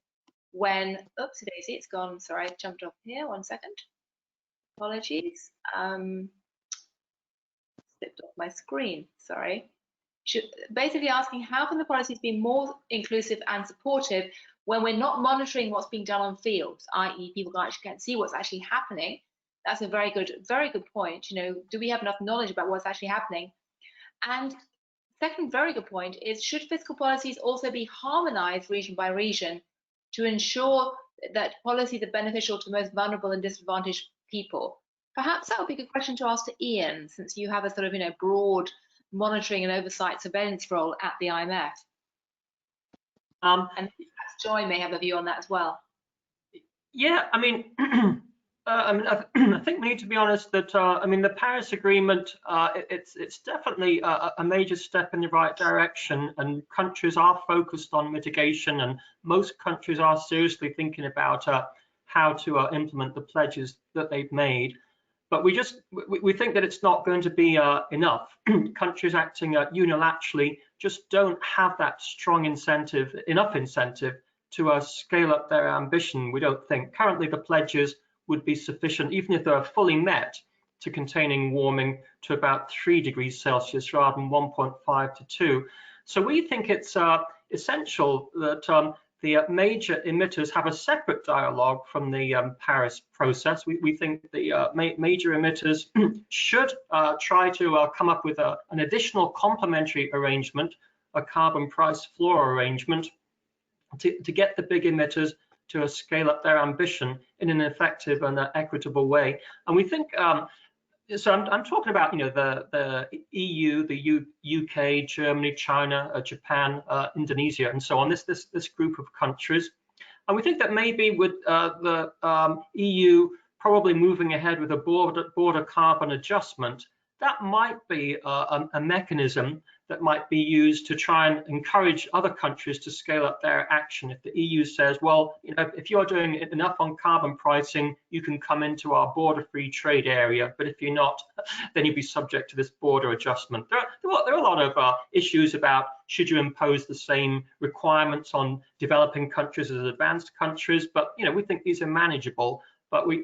when, oops, daisy, it's gone, sorry, I jumped off here, 1 second. Apologies. Slipped off my screen, sorry. Basically asking how can the policies be more inclusive and supportive when we're not monitoring what's being done on fields, i.e. people can't see what's actually happening. That's a very good point. Do we have enough knowledge about what's actually happening? And second very good point is, should fiscal policies also be harmonized region by region to ensure that policies are beneficial to the most vulnerable and disadvantaged people? Perhaps that would be a good question to ask to Ian, since you have a sort of broad monitoring and oversight surveillance role at the IMF. And perhaps Joy may have a view on that as well. Yeah, I mean, I think we need to be honest that the Paris Agreement, it's definitely a major step in the right direction, and countries are focused on mitigation, and most countries are seriously thinking about how to implement the pledges that they've made. But we think that it's not going to be enough. Countries acting unilaterally just don't have that strong enough incentive to scale up their ambition. We don't think currently the pledges would be sufficient, even if they are fully met, to containing warming to about 3 degrees Celsius rather than 1.5 to 2. So we think it's essential that the major emitters have a separate dialogue from the Paris process. We think the major emitters should try to come up with an additional complementary arrangement, a carbon price floor arrangement, to get the big emitters to scale up their ambition in an effective and equitable way. And we think, so I'm talking about, the EU, the UK, Germany, China, Japan, Indonesia, and so on, this group of countries. And we think that maybe with the EU probably moving ahead with a border carbon adjustment, that might be a mechanism that might be used to try and encourage other countries to scale up their action. If the EU says, well, if you're doing enough on carbon pricing, you can come into our border-free trade area, but if you're not, then you'll be subject to this border adjustment. There are a lot of issues about should you impose the same requirements on developing countries as advanced countries, but we think these are manageable. But we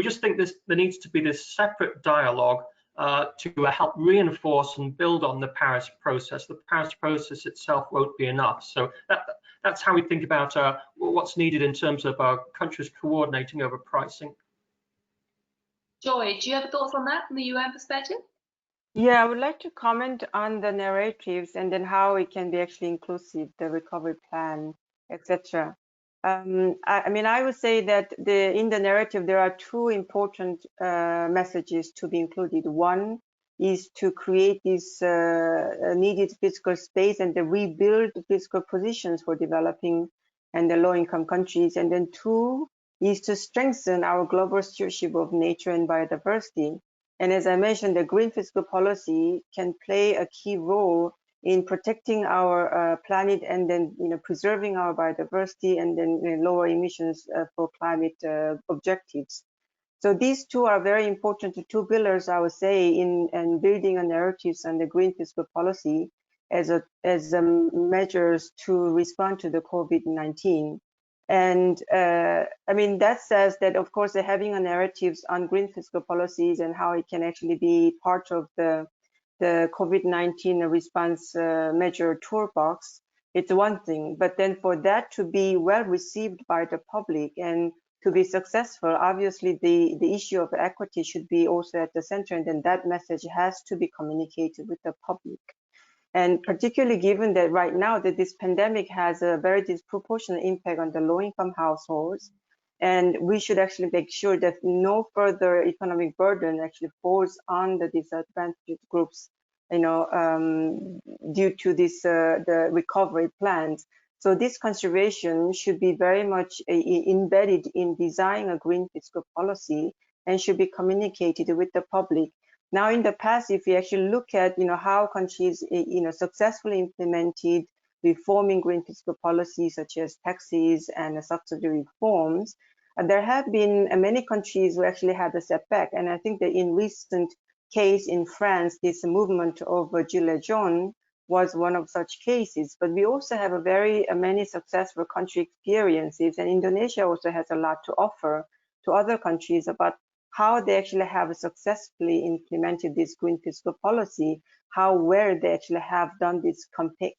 just think there needs to be this separate dialogue to help reinforce and build on the Paris process. The Paris process itself won't be enough. So that's how we think about what's needed in terms of countries coordinating over pricing. Joy, do you have thoughts on that from the UN perspective? Yeah, I would like to comment on the narratives and then how it can be actually inclusive, the recovery plan, etc. I would say that in the narrative, there are two important messages to be included. One is to create this needed fiscal space and to rebuild fiscal positions for developing and the low-income countries. And then two is to strengthen our global stewardship of nature and biodiversity. And as I mentioned, the green fiscal policy can play a key role in protecting our planet and then preserving our biodiversity and then lower emissions for climate objectives. So these two are very important, the two pillars, I would say, in building a narratives on the green fiscal policy as measures to respond to the COVID-19. And I mean, that says that, of course, having a narratives on green fiscal policies and how it can actually be part of the COVID-19 response measure toolbox, it's one thing. But then for that to be well received by the public and to be successful, obviously the issue of equity should be also at the center, and then that message has to be communicated with the public. And particularly given that right now that this pandemic has a very disproportionate impact on the low-income households, and we should actually make sure that no further economic burden actually falls on the disadvantaged groups, you know, due to this the recovery plans. So this consideration should be very much embedded in designing a green fiscal policy and should be communicated with the public. Now, in the past, if you actually look at, you know, how countries, you know, successfully implemented reforming green fiscal policies such as taxes and subsidy reforms, there have been many countries who actually had a setback. And I think that in recent case in France, this movement of Gillian was one of such cases. But we also have a very many successful country experiences, and Indonesia also has a lot to offer to other countries about how they actually have successfully implemented this green fiscal policy, how well they actually have done this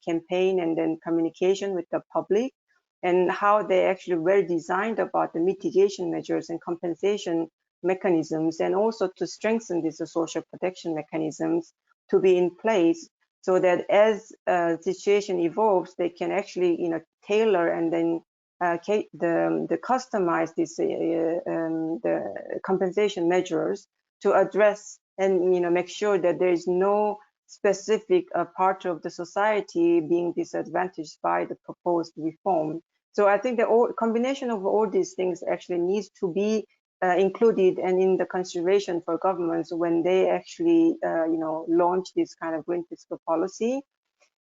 campaign and then communication with the public, and how they actually well designed about the mitigation measures and compensation mechanisms, and also to strengthen these social protection mechanisms to be in place, so that as the situation evolves, they can actually, you know, tailor and then the customize this the compensation measures to address and, you know, make sure that there is no specific part of the society being disadvantaged by the proposed reform. So I think the combination of all these things actually needs to be included and in the consideration for governments when they actually, you know, launch this kind of green fiscal policy.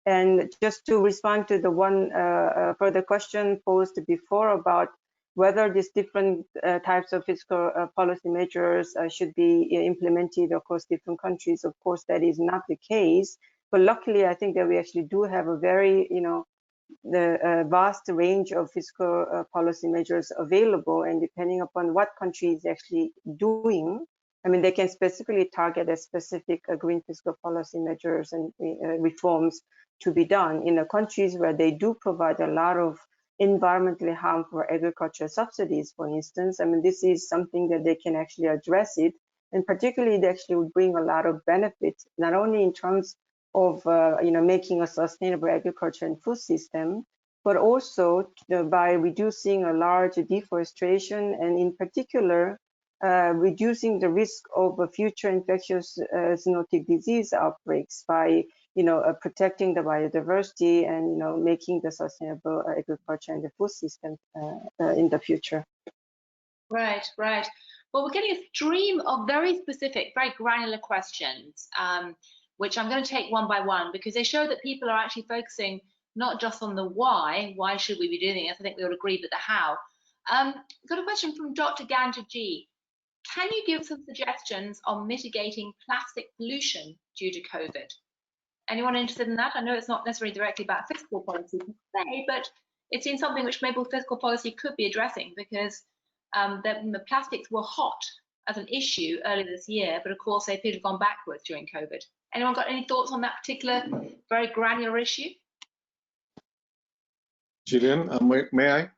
And just to respond to the one further question posed before about whether these different types of fiscal policy measures should be implemented across different countries, of course, that is not the case. But luckily, I think that we actually do have a very, you know, the vast range of fiscal policy measures available, and depending upon what country is actually doing, I mean, they can specifically target a specific green fiscal policy measures and reforms to be done in the countries where they do provide a lot of environmentally harmful agricultural subsidies, for instance. I mean, this is something that they can actually address it, and particularly they actually would bring a lot of benefits, not only in terms of you know, making a sustainable agriculture and food system, but also by reducing a large deforestation, and in particular reducing the risk of future infectious zoonotic disease outbreaks by, you know, protecting the biodiversity and, you know, making the sustainable agriculture and the food system in the future. Right, right. Well, we're getting a stream of very specific, very granular questions, which I'm going to take one by one, because they show that people are actually focusing not just on the why should we be doing this, I think we all agree, but the how. Got a question from Dr. Ganja G. Can you give some suggestions on mitigating plastic pollution due to COVID? Anyone interested in that? I know it's not necessarily directly about fiscal policy per se, but it's in something which maybe fiscal policy could be addressing, because the plastics were hot as an issue earlier this year, but of course they appear to have gone backwards during COVID. Anyone got any thoughts on that particular very granular issue? Gillian, may I?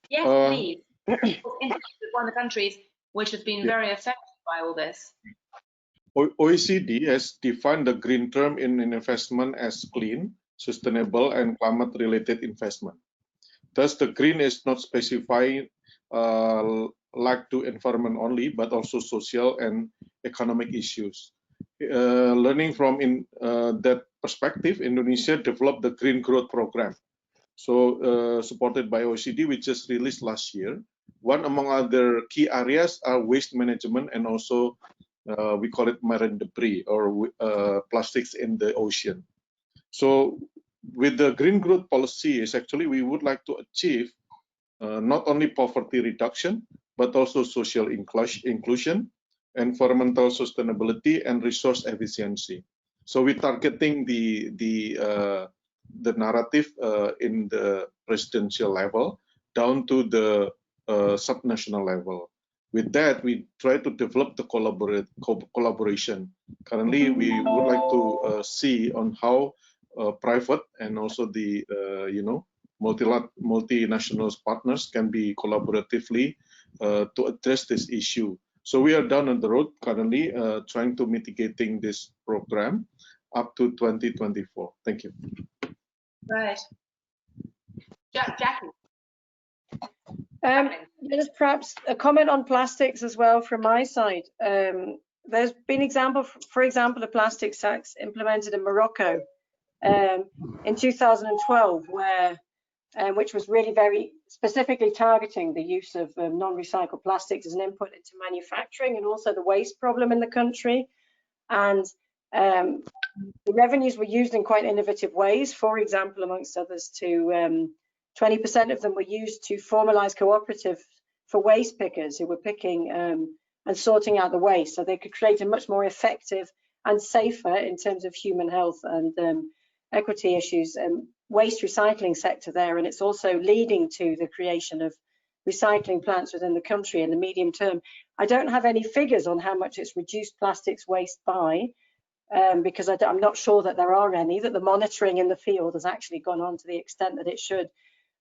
Yes, please. One of the countries which has been very affected by all this. OECD has defined the green term in investment as clean, sustainable, and climate-related investment. Thus, the green is not specifying like to environment only, but also social and economic issues. Learning from that perspective, Indonesia developed the Green Growth Program, so supported by OECD, which just released last year. One among other key areas are waste management, and also we call it marine debris, or plastics in the ocean. So with the green growth policy, is actually we would like to achieve not only poverty reduction, but also social inclusion, environmental sustainability, and resource efficiency. So we're targeting the narrative in the presidential level down to the subnational level. With that, we try to develop the collaboration. Currently, we would like to see on how private and also the multinational partners can be collaboratively to address this issue. So we are down on the road currently trying to mitigating this program up to 2024. Thank you. Right. Jacqueline. There's perhaps a comment on plastics as well from my side. There's been for example, a plastics tax implemented in Morocco in 2012, which was really very specifically targeting the use of non-recycled plastics as an input into manufacturing and also the waste problem in the country. And the revenues were used in quite innovative ways. For example, amongst others, 20% of them were used to formalize cooperatives for waste pickers who were picking and sorting out the waste, so they could create a much more effective and safer, in terms of human health and equity issues, waste recycling sector there. And it's also leading to the creation of recycling plants within the country in the medium term. I don't have any figures on how much it's reduced plastics waste by, because I'm not sure that there are any, that the monitoring in the field has actually gone on to the extent that it should.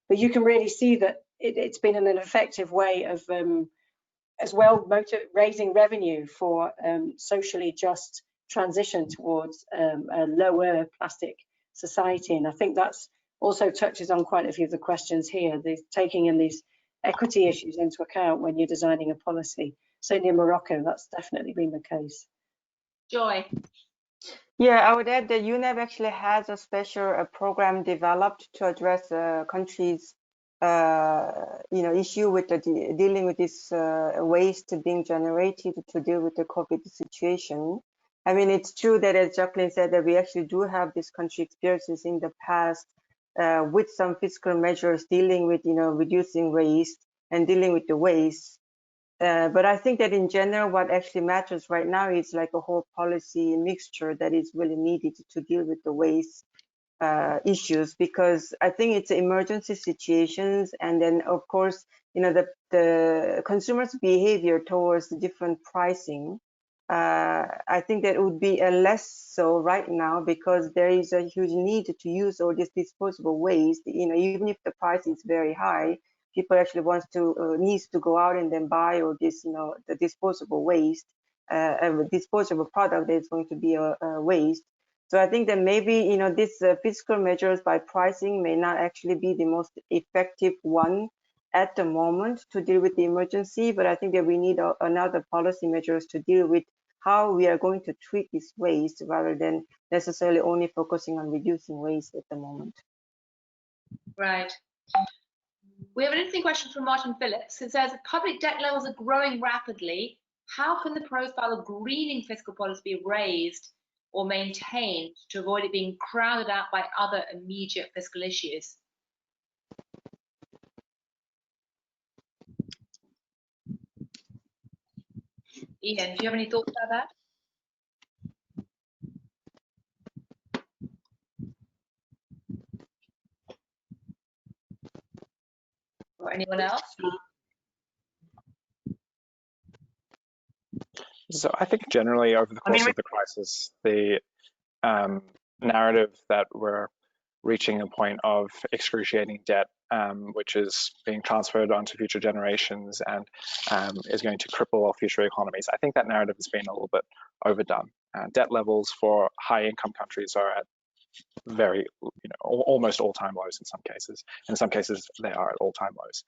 But you can really see that it's been an effective way of as well raising revenue for socially just transition towards a lower plastic society. And I think that's also touches on quite a few of the questions here, taking in these equity issues into account when you're designing a policy. Certainly in Morocco, that's definitely been the case. Joy. Yeah, I would add that UNEP actually has a special program developed to address countries' issue with dealing with this waste being generated to deal with the COVID situation. I mean, it's true that, as Jacqueline said, that we actually do have this country experiences in the past with some fiscal measures dealing with, reducing waste and dealing with the waste. But I think that in general, what actually matters right now is like a whole policy mixture that is really needed to deal with the waste issues, because I think it's emergency situations, and then of course, the consumers' behavior towards the different pricing. I think that it would be less so right now, because there is a huge need to use all this disposable waste. Even if the price is very high, people actually needs to go out and then buy all this, the disposable waste, disposable product that is going to be a waste. So I think that maybe, these fiscal measures by pricing may not actually be the most effective one at the moment to deal with the emergency, but I think that we need another policy measures to deal with how we are going to treat this waste, rather than necessarily only focusing on reducing waste at the moment. Right. We have an interesting question from Martin Phillips. It says, public debt levels are growing rapidly. How can the profile of greening fiscal policy be raised or maintained to avoid it being crowded out by other immediate fiscal issues? Ian, do you have any thoughts about that? Or anyone else? So I think generally over the course of the crisis, the narrative that we're reaching a point of excruciating debt, which is being transferred onto future generations and is going to cripple our future economies. I think that narrative has been a little bit overdone. Debt levels for high-income countries are at very, almost all-time lows in some cases. In some cases, they are at all-time lows.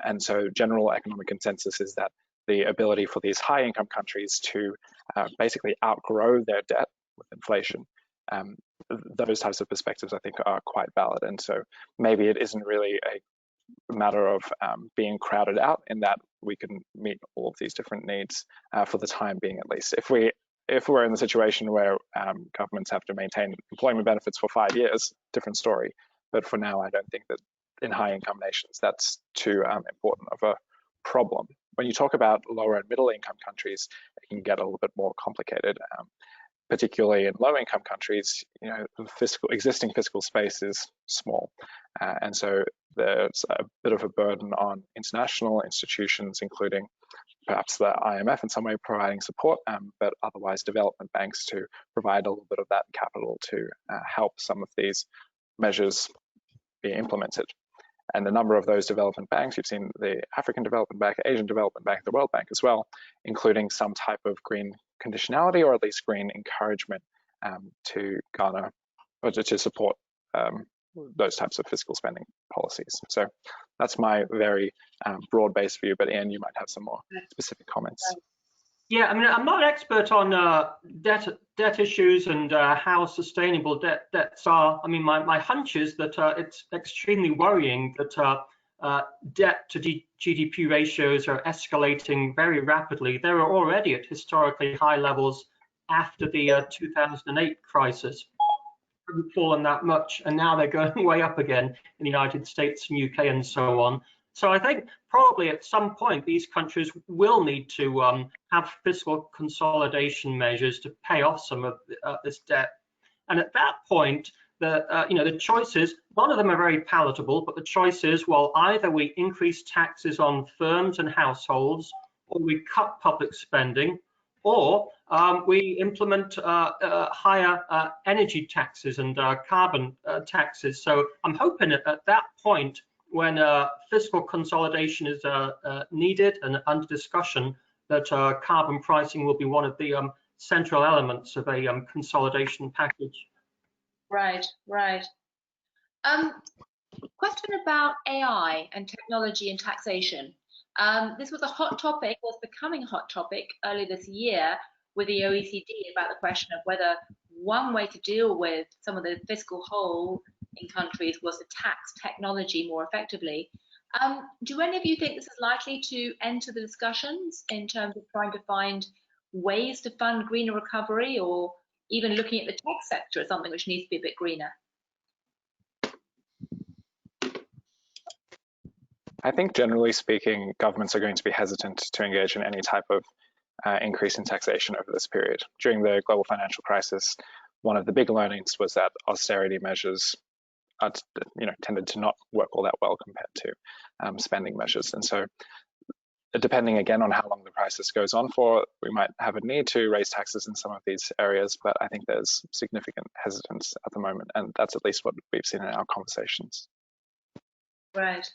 And so general economic consensus is that the ability for these high-income countries to basically outgrow their debt with inflation, those types of perspectives I think are quite valid. And so maybe it isn't really a matter of being crowded out, in that we can meet all of these different needs for the time being, at least. If we're in the situation where governments have to maintain employment benefits for 5 years, different story. But for now, I don't think that in high-income nations that's too important of a problem. When you talk about lower and middle income countries, it can get a little bit more complicated. Particularly in low-income countries, existing fiscal space is small, and so there's a bit of a burden on international institutions, including perhaps the IMF in some way providing support, but otherwise development banks to provide a little bit of that capital to help some of these measures be implemented. And a number of those development banks, you've seen the African Development Bank, Asian Development Bank, the World Bank as well, including some type of green conditionality or at least green encouragement to garner or to support those types of fiscal spending policies. So that's my very broad-based view, but Ian, you might have some more specific comments. Yeah, I mean, I'm not an expert on debt issues and how sustainable debts are. I mean, my hunch is that it's extremely worrying that debt to GDP ratios are escalating very rapidly. They were already at historically high levels after the 2008 crisis. Haven't fallen that much, and now they're going way up again in the United States and UK and so on. So I think probably at some point these countries will need to have fiscal consolidation measures to pay off some of this debt. And at that point, the choices, none of them are very palatable, but the choice is, well, either we increase taxes on firms and households, or we cut public spending, or we implement higher energy taxes and carbon taxes. So I'm hoping at that point, when fiscal consolidation is needed and under discussion, that carbon pricing will be one of the central elements of a consolidation package. Right. Question about AI and technology and taxation. This was a hot topic, was becoming a hot topic earlier this year with the OECD about the question of whether one way to deal with some of the fiscal hole in countries was to tax technology more effectively. Do any of you think this is likely to enter the discussions in terms of trying to find ways to fund greener recovery, or even looking at the tech sector as something which needs to be a bit greener? I think generally speaking, governments are going to be hesitant to engage in any type of increase in taxation over this period. During the global financial crisis, one of the big learnings was that austerity measures tended to not work all that well compared to spending measures. And so depending again on how long the crisis goes on for, we might have a need to raise taxes in some of these areas, but I think there's significant hesitance at the moment, and that's at least what we've seen in our conversations. Right.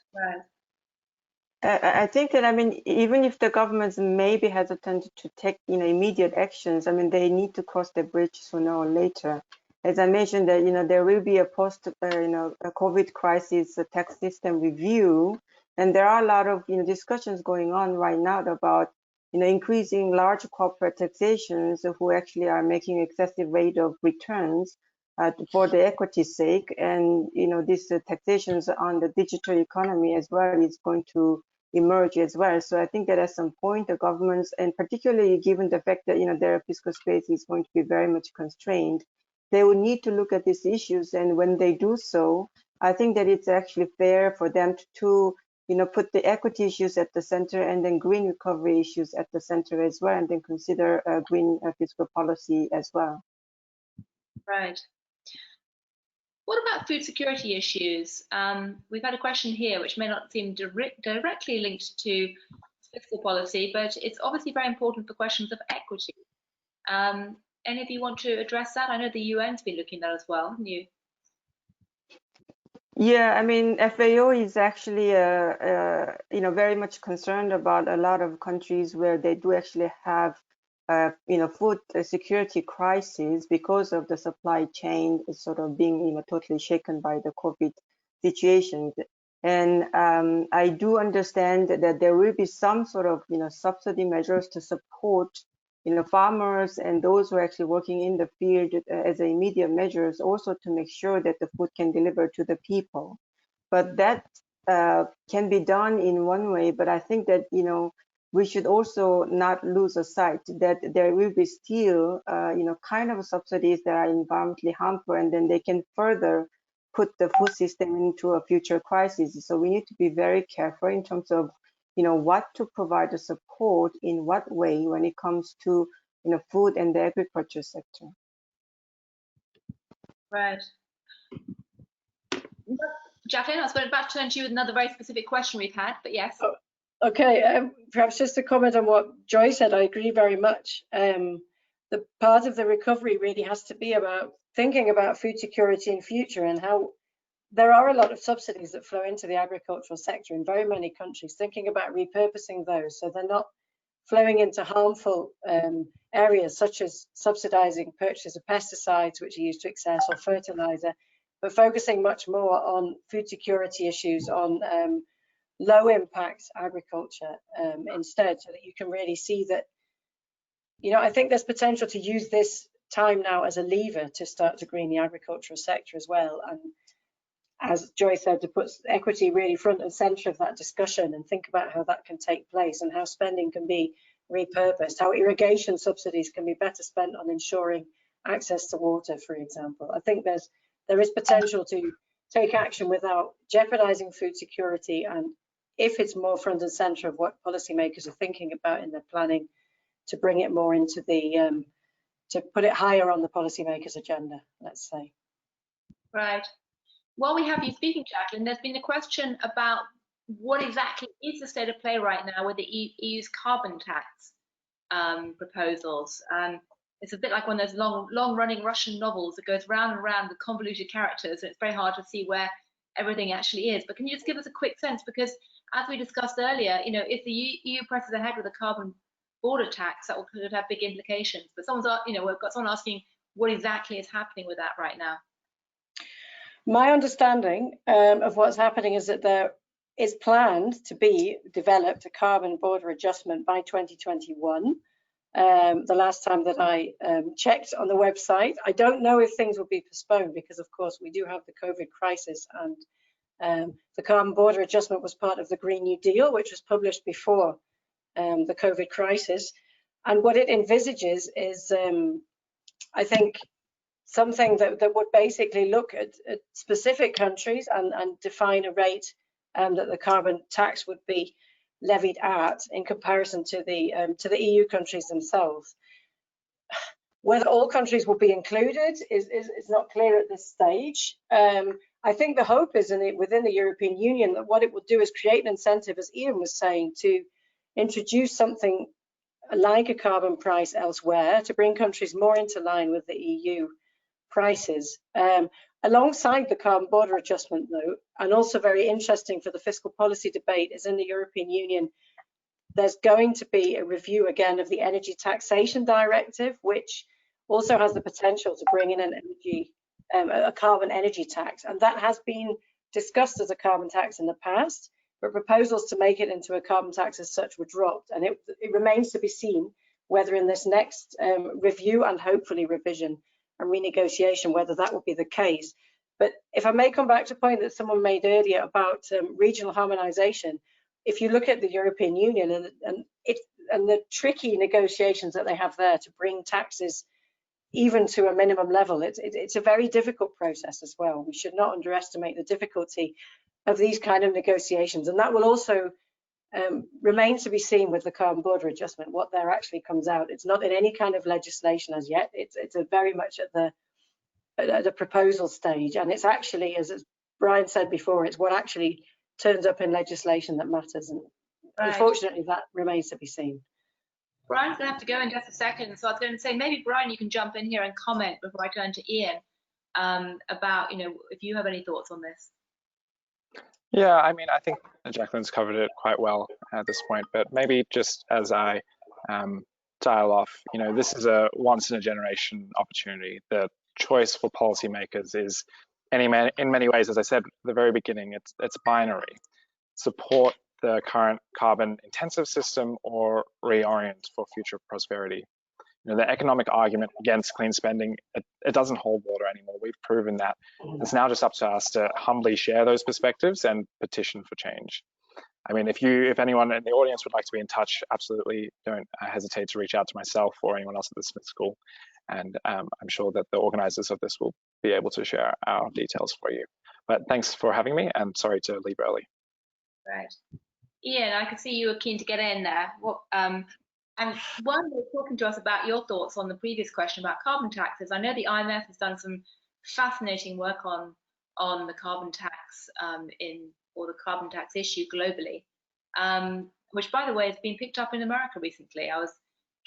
I think that, I mean, even if the governments may be hesitant to take, immediate actions, I mean, they need to cross the bridge sooner or later. As I mentioned, that there will be a post, a COVID crisis tax system review, and there are a lot of discussions going on right now about increasing large corporate taxations who actually are making excessive rate of returns for the equity's sake, and this taxations on the digital economy as well is going to emerge as well. So I think that at some point the governments, and particularly given the fact that their fiscal space is going to be very much constrained, they will need to look at these issues. And when they do so, I think that it's actually fair for them to put the equity issues at the center and then green recovery issues at the center as well, and then consider green fiscal policy as well. Right. What about food security issues? We've had a question here which may not seem directly linked to fiscal policy, but it's obviously very important for questions of equity. Any of you want to address that? I know the UN's been looking at that as well, haven't you? Yeah, I mean, FAO is actually, very much concerned about a lot of countries where they do actually have, food security crisis because of the supply chain sort of being, totally shaken by the COVID situation. And I do understand that there will be some sort of, subsidy measures to support farmers and those who are actually working in the field as immediate measures, also to make sure that the food can deliver to the people. But that can be done in one way, but I think that, we should also not lose sight that there will be still, kind of subsidies that are environmentally harmful, and then they can further put the food system into a future crisis. So we need to be very careful in terms of, what to provide the support in what way when it comes to food and the agriculture sector. Right. Jacqueline, I was about to turn to you with another very specific question we've had, but yes. Oh, okay, perhaps just to comment on what Joy said, I agree very much. The part of the recovery really has to be about thinking about food security in future and how there are a lot of subsidies that flow into the agricultural sector in very many countries, thinking about repurposing those so they're not flowing into harmful areas such as subsidizing purchases of pesticides which are used to excess or fertilizer, but focusing much more on food security issues, on low impact agriculture instead, so that you can really see that, I think there's potential to use this time now as a lever to start to green the agricultural sector as well. And as Joy said, to put equity really front and center of that discussion and think about how that can take place and how spending can be repurposed, how irrigation subsidies can be better spent on ensuring access to water, for example. I think there is potential to take action without jeopardizing food security, and if it's more front and center of what policymakers are thinking about in their planning, to bring it more into the, to put it higher on the policymakers' agenda, let's say. Right. While we have you speaking, Jacqueline, there's been a question about what exactly is the state of play right now with the EU's carbon tax proposals. It's a bit like one of those long-running Russian novels that goes round and round with convoluted characters, and it's very hard to see where everything actually is. But can you just give us a quick sense? Because as we discussed earlier, if the EU presses ahead with a carbon border tax, that could have big implications. But someone's, we've got someone asking what exactly is happening with that right now. My understanding of what's happening is that there is planned to be developed a carbon border adjustment by 2021. The last time that I checked on the website, I don't know if things will be postponed because, of course, we do have the COVID crisis, and the carbon border adjustment was part of the Green New Deal, which was published before the COVID crisis. And what it envisages is, I think, something that would basically look at specific countries and define a rate that the carbon tax would be levied at in comparison to the EU countries themselves. Whether all countries will be included is not clear at this stage. I think the hope is within the European Union that what it will do is create an incentive, as Ian was saying, to introduce something like a carbon price elsewhere to bring countries more into line with the EU prices. Alongside the carbon border adjustment, though, and also very interesting for the fiscal policy debate, is in the European Union, there's going to be a review again of the Energy Taxation Directive, which also has the potential to bring in a carbon energy tax. And that has been discussed as a carbon tax in the past, but proposals to make it into a carbon tax as such were dropped. And it remains to be seen whether in this next review and hopefully revision and renegotiation, whether that will be the case. But if I may come back to a point that someone made earlier about regional harmonization, if you look at the European Union and the tricky negotiations that they have there to bring taxes even to a minimum level, it's a very difficult process as well. We should not underestimate the difficulty of these kind of negotiations, and that will also remain to be seen with the carbon border adjustment, what there actually comes out. It's not in any kind of legislation as yet. It's a very much at the proposal stage, and it's actually, as Brian said before, it's what actually turns up in legislation that matters, and unfortunately that remains to be seen. Brian's going to have to go in just a second, so I was going to say maybe Brian, you can jump in here and comment before I turn to Ian about if you have any thoughts on this. Yeah, I mean, I think Jacqueline's covered it quite well at this point, but maybe just as I dial off, this is a once in a generation opportunity. The choice for policymakers is in many ways, as I said at the very beginning, it's binary. Support the current carbon intensive system or reorient for future prosperity. The economic argument against clean spending, it doesn't hold water anymore. We've proven that. It's now just up to us to humbly share those perspectives and petition for change. I mean, if anyone in the audience would like to be in touch, absolutely don't hesitate to reach out to myself or anyone else at the Smith School. And I'm sure that the organizers of this will be able to share our details for you. But thanks for having me, and sorry to leave early. Right. Ian, I could see you were keen to get in there. And while you were talking to us about your thoughts on the previous question about carbon taxes, I know the IMF has done some fascinating work on the carbon tax or the carbon tax issue globally, which, by the way, has been picked up in America recently. I was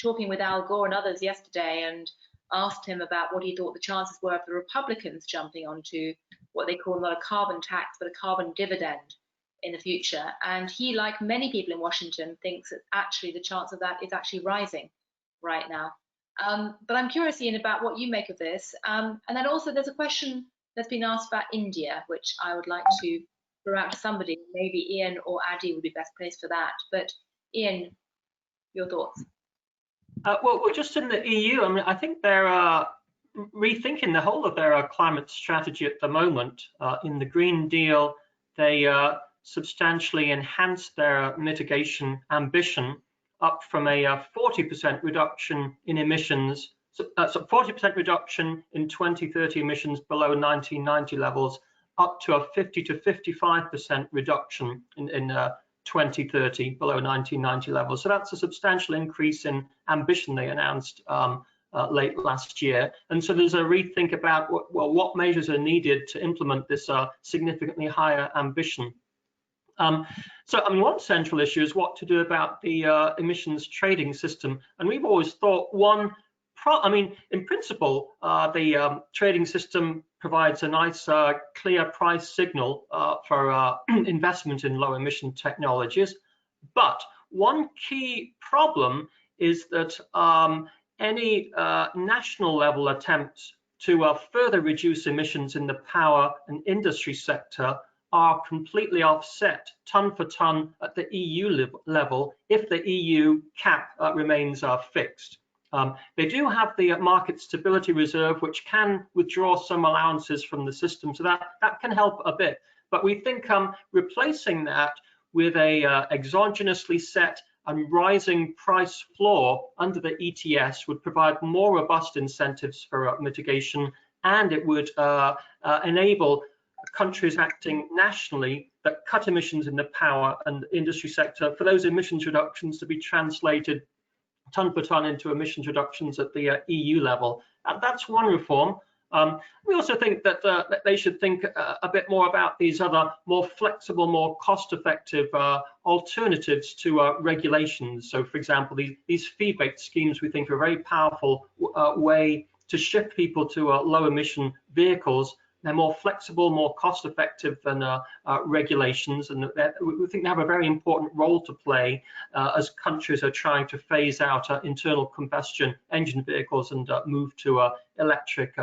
talking with Al Gore and others yesterday and asked him about what he thought the chances were of the Republicans jumping onto what they call not a carbon tax but a carbon dividend in the future. And he, like many people in Washington, thinks that actually the chance of that is actually rising right now. But I'm curious, Ian, about what you make of this. And then also there's a question that's been asked about India, which I would like to throw out to somebody. Maybe Ian or Aeree would be best placed for that. But Ian, your thoughts? Well, just in the EU, I mean, I think they're rethinking the whole of their climate strategy at the moment. In the Green Deal, they substantially enhanced their mitigation ambition up from a 40% reduction in emissions, so 40% reduction in 2030 emissions below 1990 levels, up to a 50 to 55% reduction in 2030 below 1990 levels. So that's a substantial increase in ambition they announced late last year. And so there's a rethink about what measures are needed to implement this significantly higher ambition. So I mean, one central issue is what to do about the emissions trading system. And we've always thought in principle, the trading system provides a nice, clear price signal for investment in low emission technologies. But one key problem is that any national level attempts to further reduce emissions in the power and industry sector are completely offset ton for ton at the EU level if the EU cap remains fixed. They do have the market stability reserve, which can withdraw some allowances from the system, so that can help a bit. But we think replacing that with a exogenously set and rising price floor under the ETS would provide more robust incentives for mitigation, and it would enable countries acting nationally that cut emissions in the power and industry sector for those emissions reductions to be translated ton per ton into emissions reductions at the EU level. That's one reform. We also think that they should think a bit more about these other more flexible, more cost-effective alternatives to regulations. So, for example, these fee-based schemes we think are a very powerful way to shift people to low-emission vehicles. They're more flexible, more cost-effective than regulations, and we think they have a very important role to play as countries are trying to phase out internal combustion engine vehicles and move to electric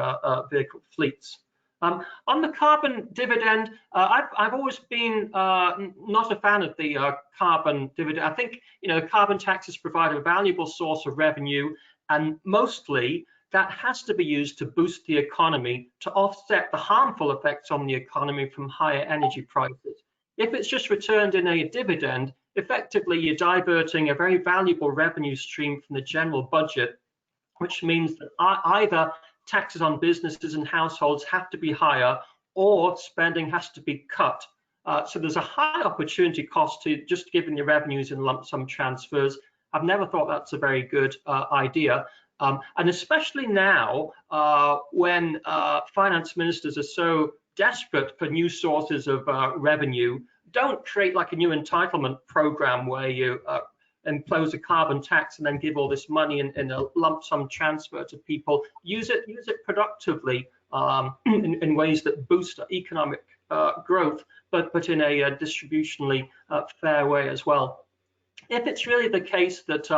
vehicle fleets. On the carbon dividend, I've always been not a fan of the carbon dividend. I think the carbon taxes provide a valuable source of revenue, and mostly that has to be used to boost the economy to offset the harmful effects on the economy from higher energy prices. If it's just returned in a dividend, effectively you're diverting a very valuable revenue stream from the general budget, which means that either taxes on businesses and households have to be higher or spending has to be cut. So there's a high opportunity cost to just giving the revenues in lump sum transfers. I've never thought that's a very good idea. And especially now, when finance ministers are so desperate for new sources of revenue, don't create like a new entitlement program where you impose a carbon tax and then give all this money in a lump sum transfer to people. Use it productively in ways that boost economic growth, but in a distributionally fair way as well. If it's really the case that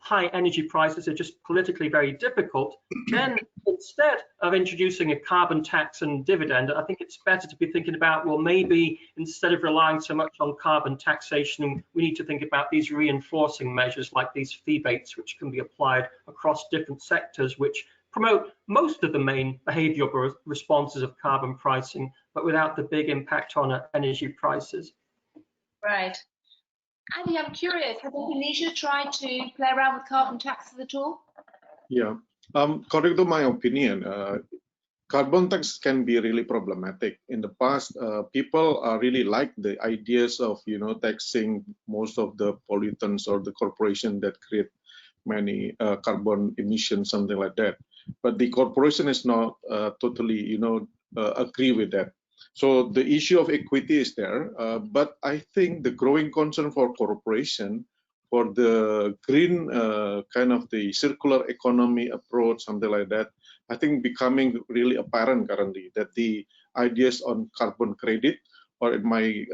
high energy prices are just politically very difficult, then instead of introducing a carbon tax and dividend, I think it's better to be thinking about, well, maybe instead of relying so much on carbon taxation, we need to think about these reinforcing measures like these fee baits, which can be applied across different sectors, which promote most of the main behavioral responses of carbon pricing, but without the big impact on energy prices. Right. Andy, I'm curious, has Indonesia tried to play around with carbon taxes at all? Yeah, according to my opinion, carbon tax can be really problematic. In the past, people really like the ideas of taxing most of the pollutants or the corporation that create many carbon emissions, something like that. But the corporation is not totally agree with that. So the issue of equity is there, but I think the growing concern for corporation for the green kind of the circular economy approach, something like that, I think becoming really apparent currently that the ideas on carbon credit, or in my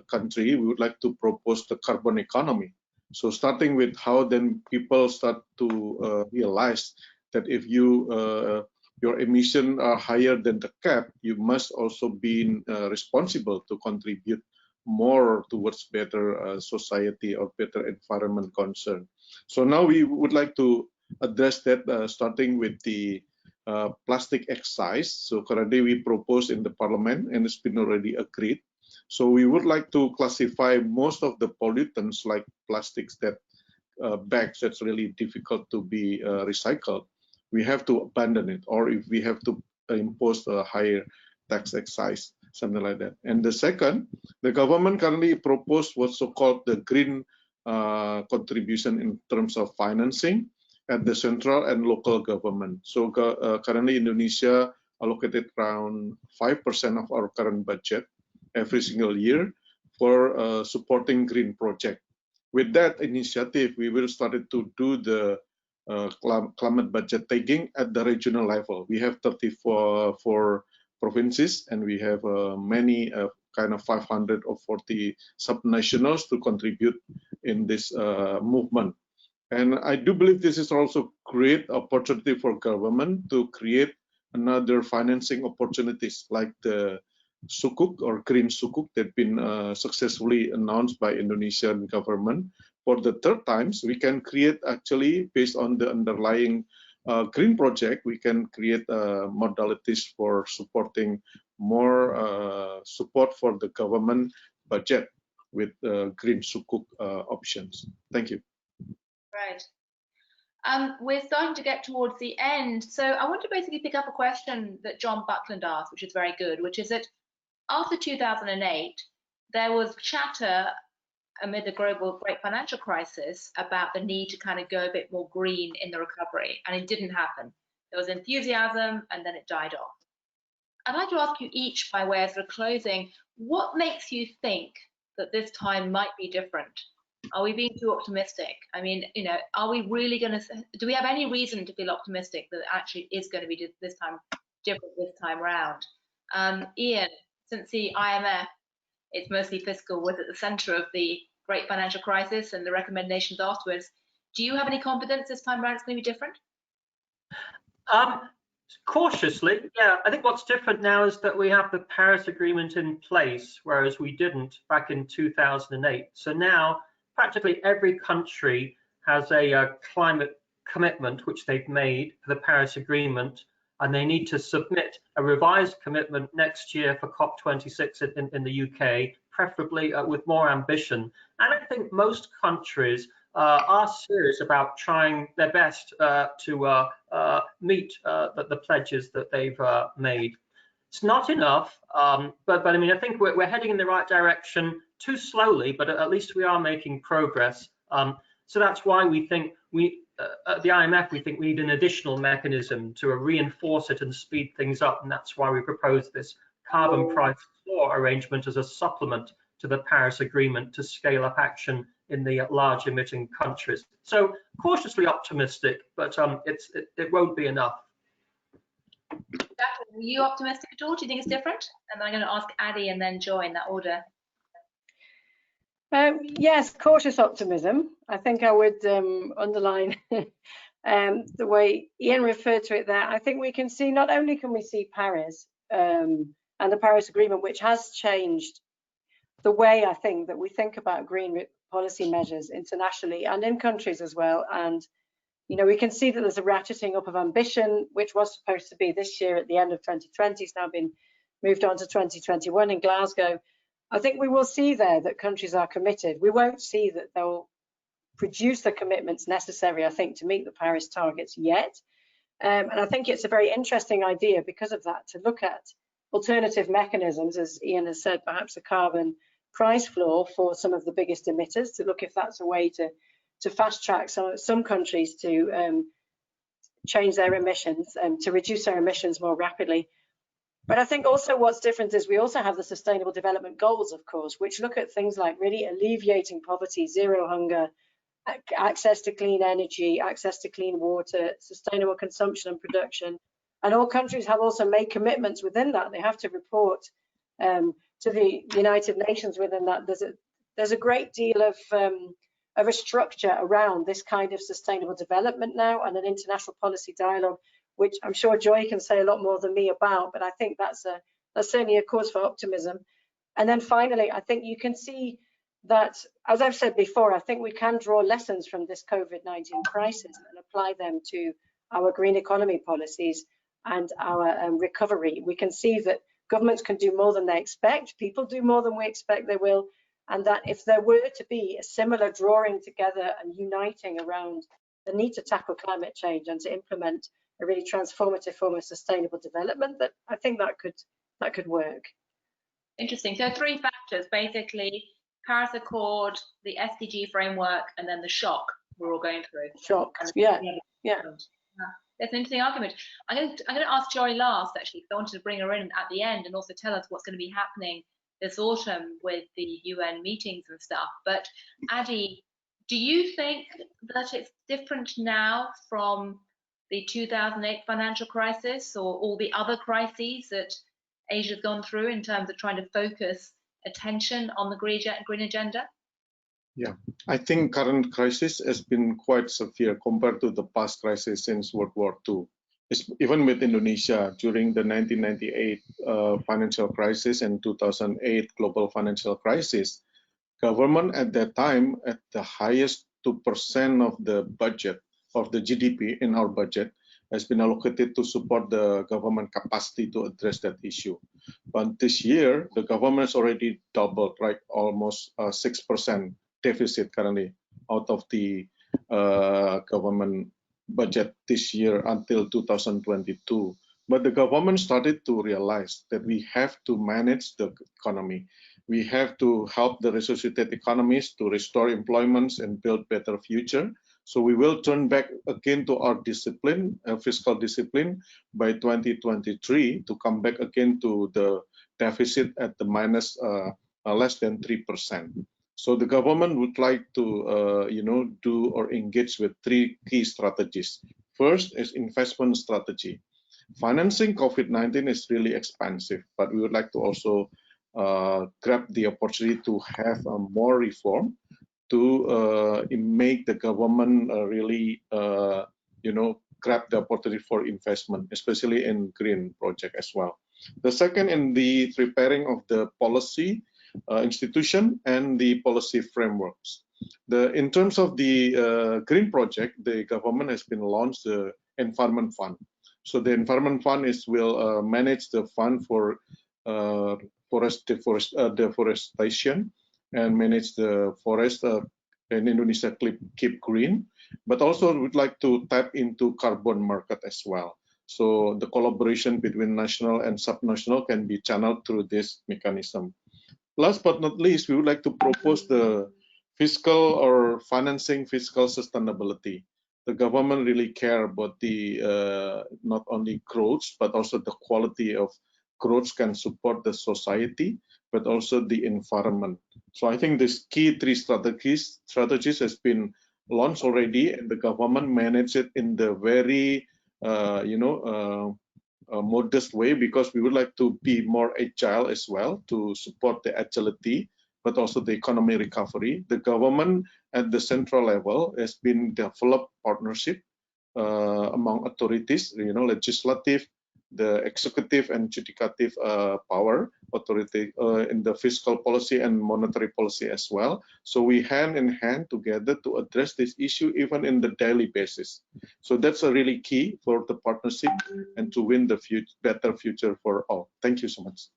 country, we would like to propose the carbon economy. So starting with how then people start to realize that if your emissions are higher than the cap, you must also be responsible to contribute more towards better society or better environment concern. So now we would like to address that starting with the plastic excise. So currently we propose in the parliament and it's been already agreed. So we would like to classify most of the pollutants like plastics that bags that's really difficult to be recycled. We have to abandon it, or if we have to impose a higher tax excise, something like that. And the second, the government currently proposed what's so-called the green contribution in terms of financing at the central and local government. So currently Indonesia allocated around 5% of our current budget every single year for supporting green project. With that initiative, we will start to do the climate budget taking at the regional level. We have 34 provinces, and we have many kind of 540 subnationals to contribute in this movement. And I do believe this is also great opportunity for government to create another financing opportunities like the sukuk or green sukuk that been successfully announced by Indonesian government. For the third times, we can create actually based on the underlying green project, we can create modalities for supporting more support for the government budget with green sukuk options. Thank you. Right. We're starting to get towards the end. So I want to basically pick up a question that John Buckland asked, which is very good, which is that after 2008, there was chatter amid the global great financial crisis about the need to kind of go a bit more green in the recovery, and it didn't happen. There was enthusiasm and then it died off. I'd like to ask you each, by way of sort of closing, what makes you think that this time might be different? Are we being too optimistic? I mean, are we really going to, do we have any reason to feel optimistic that actually is going to be this time different this time around? Ian, since the IMF, it's mostly fiscal, was at the center of the great financial crisis and the recommendations afterwards. Do you have any confidence this time around it's going to be different? Cautiously, yeah. I think what's different now is that we have the Paris Agreement in place, whereas we didn't back in 2008. So now practically every country has a climate commitment which they've made for the Paris Agreement, and they need to submit a revised commitment next year for COP26 in the UK, preferably with more ambition. And I think most countries are serious about trying their best to meet the pledges that they've made. It's not enough, but I mean, I think we're heading in the right direction, too slowly, but at least we are making progress. So that's why we think at the IMF, we think we need an additional mechanism to reinforce it and speed things up, and that's why we propose this carbon price floor arrangement as a supplement to the Paris Agreement to scale up action in the large emitting countries. So cautiously optimistic, but it won't be enough. Jacqueline, are you optimistic at all? Do you think it's different? And I'm going to ask Aeree and then Joy in that order. Yes, cautious optimism. I think I would underline the way Ian referred to it there. I think we can see, not only can we see Paris and the Paris Agreement, which has changed the way I think that we think about green policy measures internationally and in countries as well. And, we can see that there's a ratcheting up of ambition, which was supposed to be this year at the end of 2020. It's now been moved on to 2021 in Glasgow. I think we will see there that countries are committed. We won't see that they'll produce the commitments necessary, I think, to meet the Paris targets yet. And I think it's a very interesting idea because of that, to look at alternative mechanisms, as Ian has said, perhaps a carbon price floor for some of the biggest emitters, to look if that's a way to fast track some countries to change their emissions, to reduce their emissions more rapidly. But I think also what's different is we also have the Sustainable Development Goals, of course, which look at things like really alleviating poverty, zero hunger, access to clean energy, access to clean water, sustainable consumption and production. And all countries have also made commitments within that. They have to report to the United Nations within that. There's a great deal of a structure around this kind of sustainable development now, and an international policy dialogue, which I'm sure Joy can say a lot more than me about, but I think that's certainly a cause for optimism. And then finally, I think you can see that, as I've said before, I think we can draw lessons from this COVID-19 crisis and apply them to our green economy policies and our recovery. We can see that governments can do more than they expect, people do more than we expect they will, and that if there were to be a similar drawing together and uniting around the need to tackle climate change and to implement a really transformative form of sustainable development, that I think that could work. Interesting. So 3 factors, basically: Paris Accord, the SDG framework, and then the shock we're all going through. Shock. Yeah. That's an interesting argument. I'm going to ask Joy last, actually, because I wanted to bring her in at the end and also tell us what's going to be happening this autumn with the UN meetings and stuff. But Aeree, do you think that it's different now from the 2008 financial crisis or all the other crises that Asia's gone through in terms of trying to focus attention on the green agenda? Yeah, I think current crisis has been quite severe compared to the past crisis since World War II. Even with Indonesia during the 1998 financial crisis and 2008 global financial crisis, government at that time at the highest 2% of the budget of the GDP in our budget has been allocated to support the government capacity to address that issue. But this year, the government has already doubled, right? Almost 6% deficit currently out of the government budget this year until 2022. But the government started to realize that we have to manage the economy. We have to help the resuscitated economies to restore employments and build better future. So we will turn back again to our discipline, fiscal discipline, by 2023 to come back again to the deficit at the minus less than 3%. So the government would like to, do or engage with 3 key strategies. First is investment strategy. Financing COVID-19 is really expensive, but we would like to also grab the opportunity to have more reform to make the government really, grab the opportunity for investment, especially in green project as well. The second, in the preparing of the policy institution and the policy frameworks. In terms of the green project, the government has been launched the Environment Fund. So the Environment Fund will manage the fund for deforestation and manage the forest in Indonesia keep green, but also would like to tap into carbon market as well. So the collaboration between national and subnational can be channeled through this mechanism. Last but not least, we would like to propose the fiscal or financing fiscal sustainability. The government really care about the not only growth, but also the quality of growth can support the society, but also the environment. So I think these key 3 strategies has been launched already, and the government manage it in the very modest way, because we would like to be more agile as well to support the agility, but also the economy recovery. The government at the central level has been developed partnership among authorities, legislative, the executive and judicative power authority in the fiscal policy and monetary policy as well. So we hand in hand together to address this issue even in the daily basis. So that's a really key for the partnership and to win the better future for all. Thank you so much.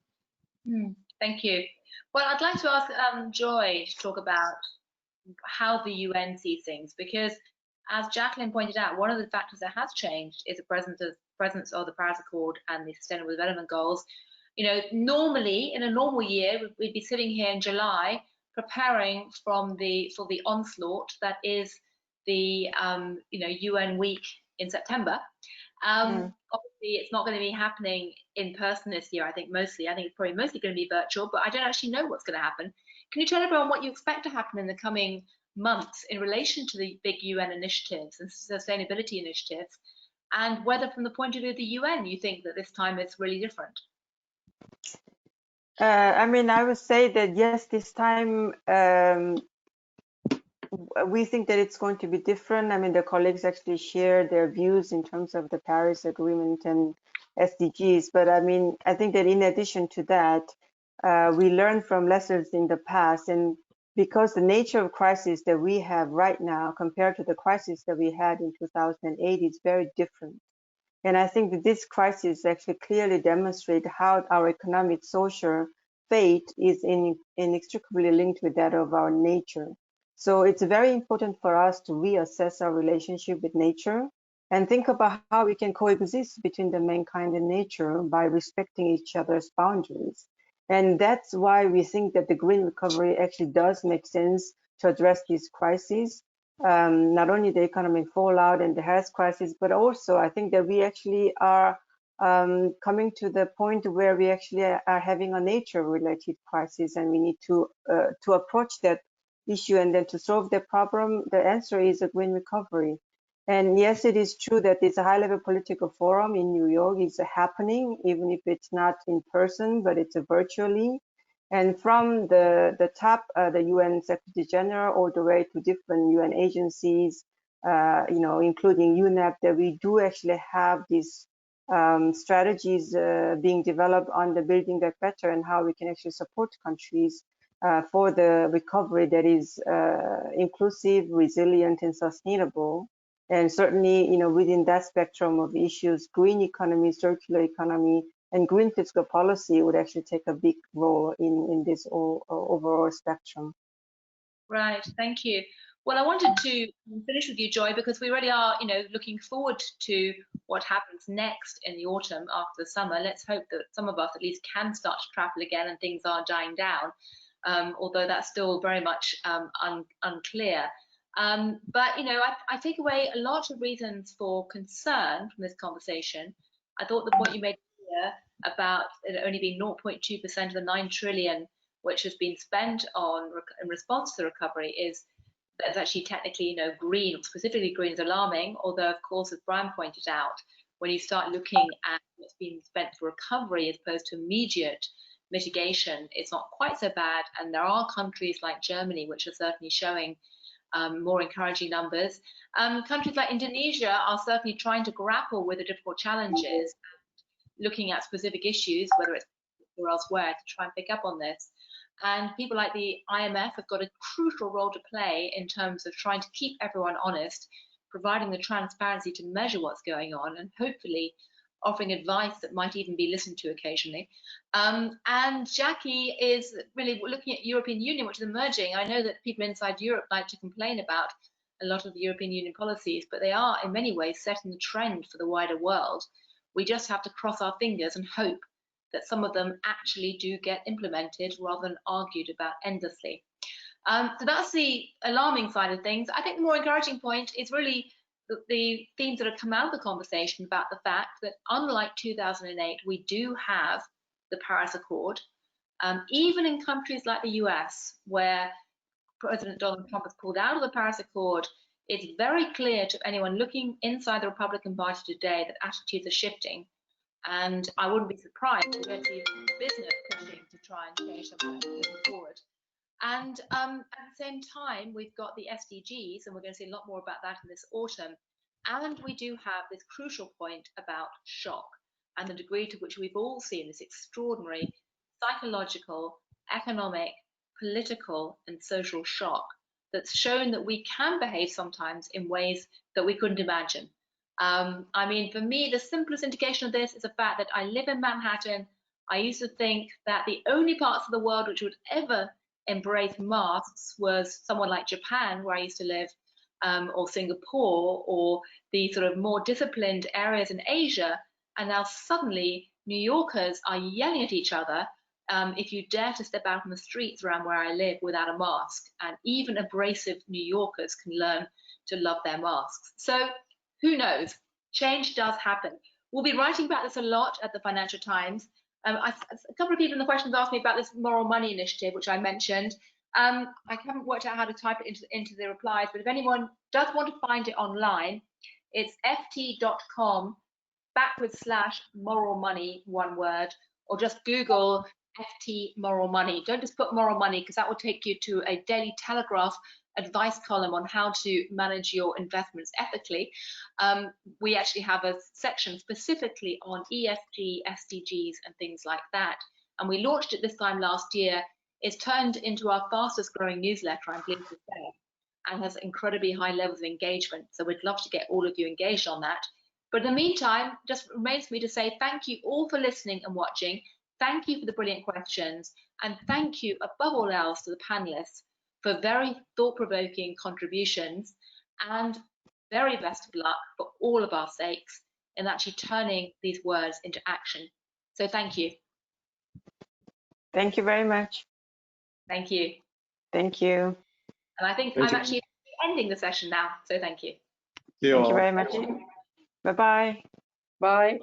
Thank you. Well, I'd like to ask Joy to talk about how the UN sees things, because as Jacqueline pointed out, one of the factors that has changed is the presence of the Paris Accord and the Sustainable Development Goals. You know, normally in a normal year, we'd be sitting here in July preparing for the onslaught that is the UN week in September. Obviously, it's not going to be happening in person this year. I think it's probably mostly going to be virtual, but I don't actually know what's going to happen. Can you tell everyone what you expect to happen in the coming months in relation to the big UN initiatives and sustainability initiatives, and whether from the point of view of the UN you think that this time it's really different? I mean, I would say that yes, this time we think that it's going to be different. I mean, the colleagues actually share their views in terms of the Paris Agreement and SDGs. But I mean, I think that in addition to that, we learned from lessons in the past, and because the nature of crisis that we have right now compared to the crisis that we had in 2008 is very different. And I think that this crisis actually clearly demonstrates how our economic, social fate is inextricably linked with that of our nature. So it's very important for us to reassess our relationship with nature and think about how we can coexist between the mankind and nature by respecting each other's boundaries. And that's why we think that the green recovery actually does make sense to address these crises. Not only the economic fallout and the health crisis, but also I think that we actually are coming to the point where we actually are having a nature-related crisis, and we need to approach that issue, and then to solve the problem, the answer is a green recovery. And yes, it is true that this high-level political forum in New York is happening, even if it's not in person, but it's virtually. And from the top, the UN Secretary General, all the way to different UN agencies, including UNEP, that we do actually have these strategies being developed on the Building Back Better and how we can actually support countries for the recovery that is inclusive, resilient, and sustainable. And certainly, within that spectrum of issues, green economy, circular economy, and green fiscal policy would actually take a big role in this overall spectrum. Right, thank you. Well, I wanted to finish with you, Joy, because we really are, looking forward to what happens next in the autumn after the summer. Let's hope that some of us at least can start to travel again and things are dying down, although that's still very much unclear. But, I take away a lot of reasons for concern from this conversation. I thought the point you made here about it only being 0.2% of the 9 trillion which has been spent in response to the recovery is actually technically, green, or specifically green, is alarming. Although, of course, as Brian pointed out, when you start looking at what's being spent for recovery as opposed to immediate mitigation, it's not quite so bad. And there are countries like Germany which are certainly showing more encouraging numbers. Countries like Indonesia are certainly trying to grapple with the difficult challenges, looking at specific issues, whether it's or elsewhere, to try and pick up on this. And people like the IMF have got a crucial role to play in terms of trying to keep everyone honest, providing the transparency to measure what's going on, and hopefully offering advice that might even be listened to occasionally. And Jackie is really looking at European Union, which is emerging. I know that people inside Europe like to complain about a lot of the European Union policies, but they are in many ways setting the trend for the wider world. We just have to cross our fingers and hope that some of them actually do get implemented rather than argued about endlessly. So that's the alarming side of things. I think the more encouraging point is really the themes that have come out of the conversation about the fact that unlike 2008, we do have the Paris Accord. Even in countries like the US, where President Donald Trump has pulled out of the Paris Accord, it's very clear to anyone looking inside the Republican Party today that attitudes are shifting. And I wouldn't be surprised to go to business pushing to try and change something moving forward. And at the same time, we've got the SDGs, and we're going to see a lot more about that in this autumn. And we do have this crucial point about shock and the degree to which we've all seen this extraordinary psychological, economic, political, and social shock that's shown that we can behave sometimes in ways that we couldn't imagine. I mean, for me, the simplest indication of this is the fact that I live in Manhattan. I used to think that the only parts of the world which would ever embrace masks was someone like Japan, where I used to live. or Singapore or the sort of more disciplined areas in Asia, and now suddenly New Yorkers are yelling at each other if you dare to step out on the streets around where I live without a mask. And even abrasive New Yorkers can learn to love their masks. So who knows? Change does happen. We'll be writing about this a lot at the Financial Times. A couple of people in the questions asked me about this moral money initiative, which I mentioned. I haven't worked out how to type it into the replies, but if anyone does want to find it online, it's ft.com/moral money, one word, or just Google FT moral money. Don't just put moral money, because that will take you to a Daily Telegraph advice column on how to manage your investments ethically. We actually have a section specifically on ESG, SDGs and things like that. And we launched it this time last year. It's turned into our fastest growing newsletter, I'm pleased to say, and has incredibly high levels of engagement. So we'd love to get all of you engaged on that. But in the meantime, just remains for me to say thank you all for listening and watching. Thank you for the brilliant questions. And thank you above all else to the panelists for very thought-provoking contributions, and very best of luck for all of our sakes in actually turning these words into action. So thank you. Thank you very much. Thank you. Thank you. And I think I'm actually ending the session now, so thank you. Thank you very much. Bye-bye. Bye.